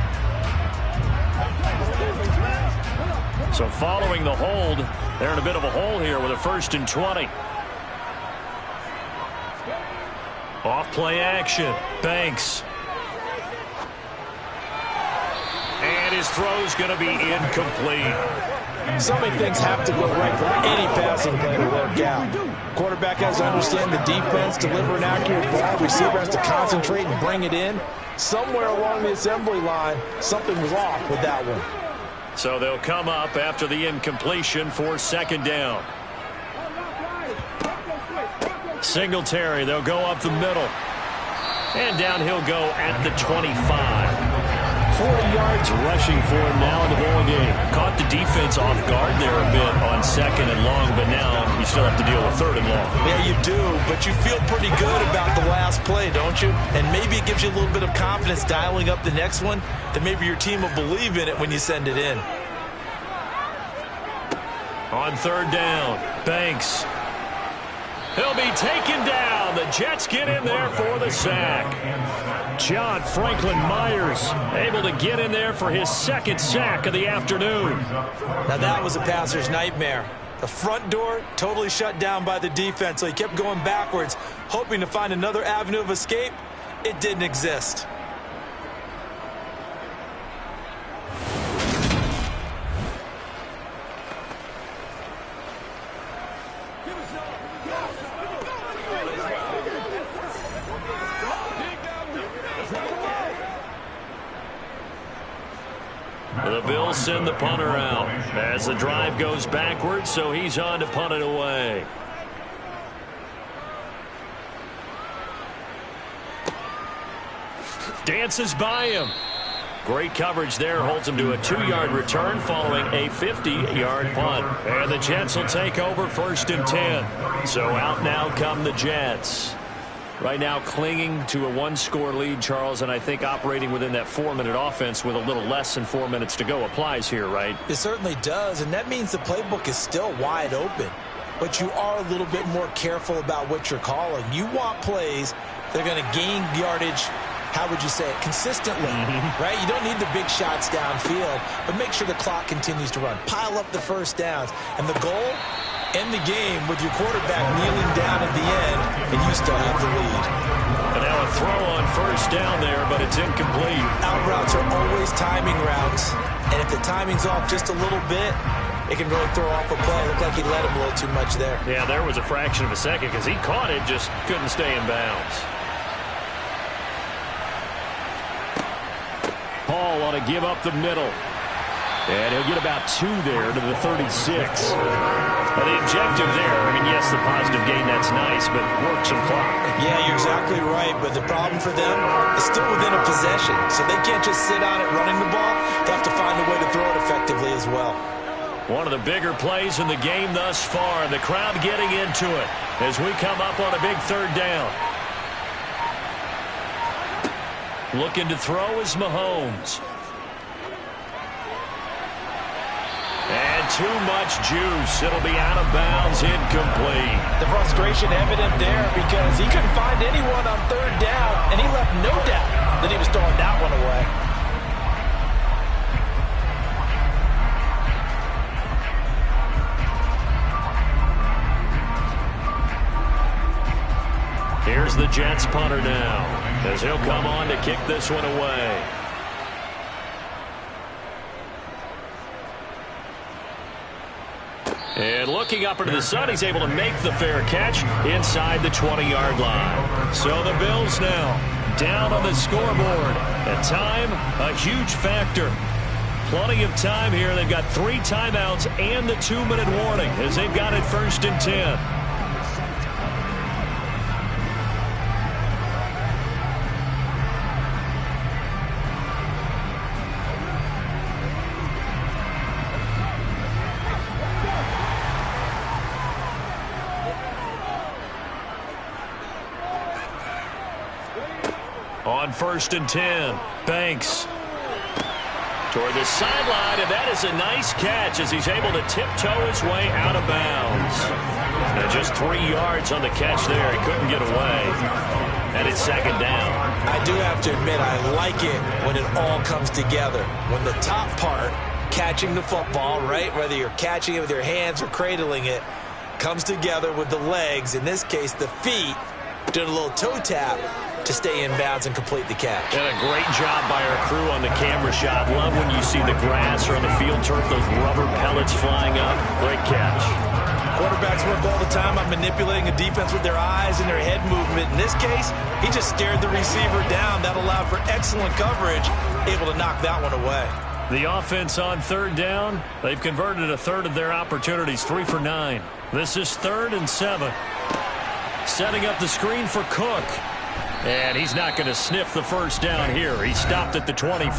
So following the hold, they're in a bit of a hole here with a 1st and 20. Off play action. Banks. And his throw's going to be incomplete. So many things have to go right for any passing play to work out. Quarterback has to understand the defense, deliver an accurate ball. Receiver has to concentrate and bring it in. Somewhere along the assembly line, something was off with that one. So they'll come up after the incompletion for second down. Singletary, they'll go up the middle. And down he'll go at the 25. 40 yards rushing for him now in the ball game. Caught the defense off guard there a bit on second and long, but now you still have to deal with third and long. Yeah, you do, but you feel pretty good about the last play, don't you? And maybe it gives you a little bit of confidence dialing up the next one, that maybe your team will believe in it when you send it in. On third down, Banks. He'll be taken down. The Jets get in there for the sack. John Franklin Myers able to get in there for his second sack of the afternoon. Now that was a passer's nightmare. The front door totally shut down by the defense, so he kept going backwards, hoping to find another avenue of escape. It didn't exist. The Bills send the punter out as the drive goes backwards, so he's on to punt it away. Dances by him. Great coverage there, holds him to a 2-yard return following a 50-yard punt. And the Jets will take over 1st and 10. So out now come the Jets. Right now clinging to a 1-score lead, Charles, and I think operating within that 4-minute offense with a little less than 4 minutes to go applies here, right? It certainly does, and that means the playbook is still wide open. But you are a little bit more careful about what you're calling. You want plays that are going to gain yardage, how would you say it, consistently, right? You don't need the big shots downfield, but make sure the clock continues to run. Pile up the first downs, and the goal, end the game with your quarterback kneeling down at the end, and you still have the lead. And now a throw on first down there, but it's incomplete. Out routes are always timing routes, and if the timing's off just a little bit, it can really throw off a play. Looked like he let him a little too much there. Yeah, there was a fraction of a second because he caught it, just couldn't stay in bounds. Paul ought to give up the middle. And he'll get about 2 there to the 36. Well, the objective there, I mean, yes, the positive gain, that's nice, but work some clock. Yeah, you're exactly right, but the problem for them is still within a possession, so they can't just sit on it running the ball. They have to find a way to throw it effectively as well. One of the bigger plays in the game thus far, the crowd getting into it as we come up on a big third down. Looking to throw is Mahomes. And too much juice. It'll be out of bounds, incomplete. The frustration evident there because he couldn't find anyone on third down, and he left no doubt that he was throwing that one away. Here's the Jets punter now as he'll come on to kick this one away. And looking up into the sun, he's able to make the fair catch inside the 20-yard line. So the Bills now down on the scoreboard. And time, a huge factor. Plenty of time here. They've got 3 timeouts and the 2-minute warning as they've got it 1st and 10. On 1st and 10, Banks toward the sideline, and that is a nice catch as he's able to tiptoe his way out of bounds. And just 3 yards on the catch there. He couldn't get away. And it's second down. I do have to admit, I like it when it all comes together. When the top part, catching the football, right, whether you're catching it with your hands or cradling it, comes together with the legs, in this case the feet, doing a little toe tap to stay in bounds and complete the catch. And a great job by our crew on the camera shot. Love when you see the grass or on the field turf, those rubber pellets flying up. Great catch. Quarterbacks work all the time on manipulating a defense with their eyes and their head movement. In this case, he just stared the receiver down. That allowed for excellent coverage, able to knock that one away. The offense on third down, they've converted a third of their opportunities, 3 for 9. This is 3rd and 7. Setting up the screen for Cook. And he's not going to sniff the first down here. He stopped at the 25.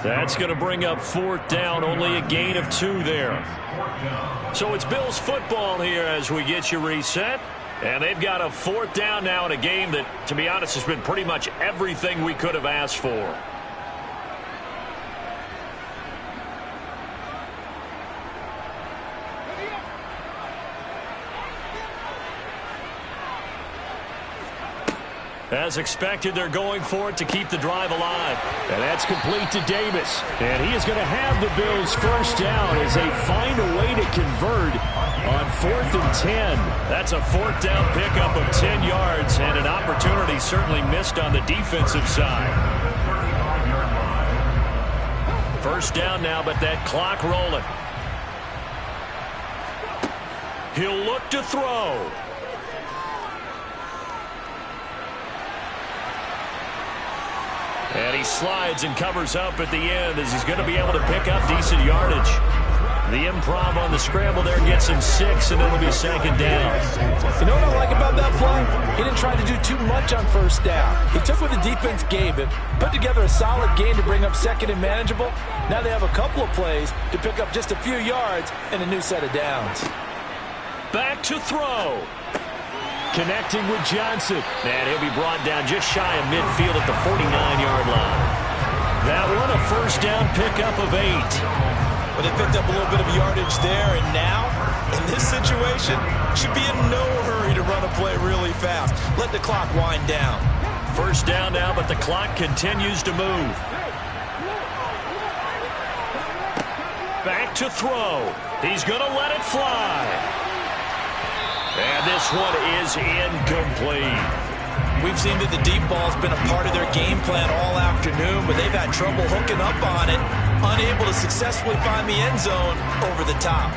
That's going to bring up 4th down, only a gain of 2 there. So it's Bills football here as we get you reset. And they've got a 4th down now in a game that, to be honest, has been pretty much everything we could have asked for. As expected, they're going for it to keep the drive alive. And that's complete to Davis. And he is going to have the Bills first down as they find a way to convert on 4th and 10. That's a 4th down pickup of 10 yards and an opportunity certainly missed on the defensive side. First down now, but that clock rolling. He'll look to throw. And he slides and covers up at the end as he's going to be able to pick up decent yardage. The improv on the scramble there gets him 6, and it'll be 2nd down. You know what I like about that play? He didn't try to do too much on first down. He took what the defense gave him, put together a solid game to bring up 2nd and manageable. Now they have a couple of plays to pick up just a few yards and a new set of downs. Back to throw. Connecting with Johnson. And he'll be brought down just shy of midfield at the 49-yard line. That one a first down pickup of 8. But they picked up a little bit of yardage there, and now, in this situation, should be in no hurry to run a play really fast. Let the clock wind down. First down now, but the clock continues to move. Back to throw. He's going to let it fly. And this one is incomplete. We've seen that the deep ball's been a part of their game plan all afternoon, but they've had trouble hooking up on it, unable to successfully find the end zone over the top.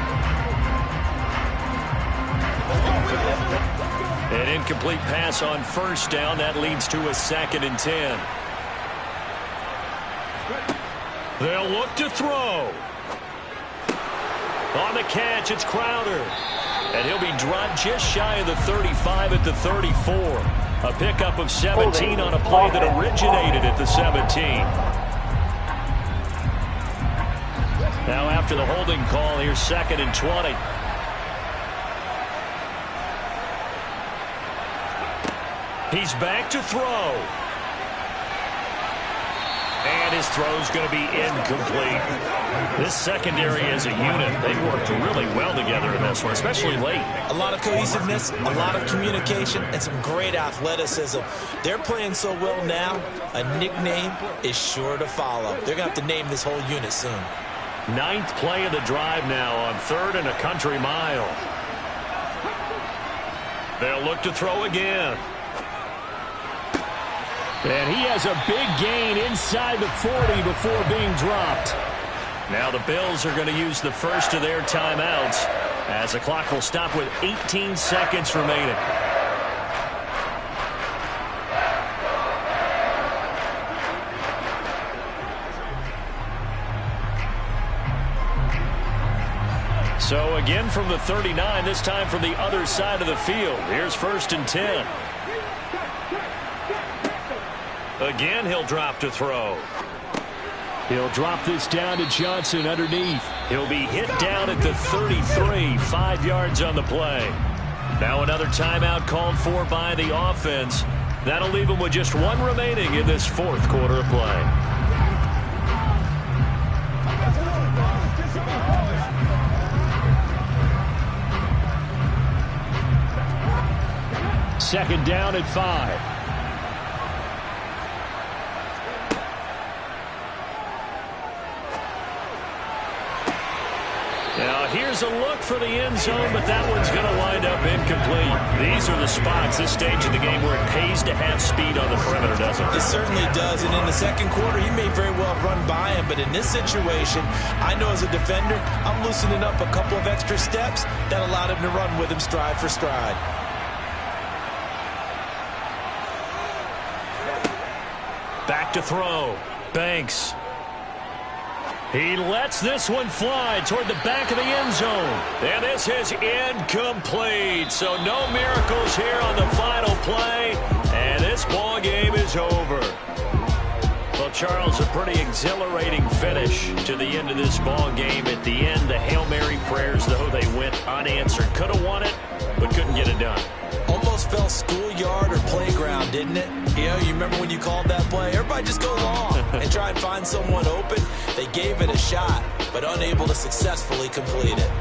An incomplete pass on first down. That leads to a 2nd and 10. They'll look to throw. On the catch, it's Crowder. And he'll be dropped just shy of the 35 at the 34. A pickup of 17 on a play that originated at the 17. Now after the holding call, here's 2nd and 20. He's back to throw. And his throw's going to be incomplete. This secondary as a unit, they've worked really well together in this one, especially late. A lot of cohesiveness, a lot of communication, and some great athleticism. They're playing so well now, a nickname is sure to follow. They're going to have to name this whole unit soon. 9th play of the drive now on 3rd and a country mile. They'll look to throw again. And he has a big gain inside the 40 before being dropped. Now the Bills are going to use the first of their timeouts as the clock will stop with 18 seconds remaining. So again from the 39, this time from the other side of the field. Here's 1st and 10. Again, he'll drop to throw. He'll drop this down to Johnson underneath. He'll be hit down at the 33, 5 yards on the play. Now another timeout called for by the offense. That'll leave him with just 1 remaining in this 4th quarter of play. Second down at 5. Now Now here's a look for the end zone, but that one's going to wind up incomplete. These are the spots, this stage of the game, where it pays to have speed on the perimeter, doesn't it? It certainly does, and in the second quarter, he may very well run by him, but in this situation, I know as a defender, I'm loosening up a couple of extra steps that allowed him to run with him stride for stride. Back to throw. Banks. He lets this one fly toward the back of the end zone. And this is incomplete. So no miracles here on the final play. And this ball game is over. Well, Charles, a pretty exhilarating finish to the end of this ball game. At the end, the Hail Mary prayers, though, they went unanswered. Could have won it, but couldn't get it done. Almost felt schoolyard or playground, didn't it? You know, you remember when you called that play? Everybody just go long and try and find someone open. They gave it a shot, but unable to successfully complete it.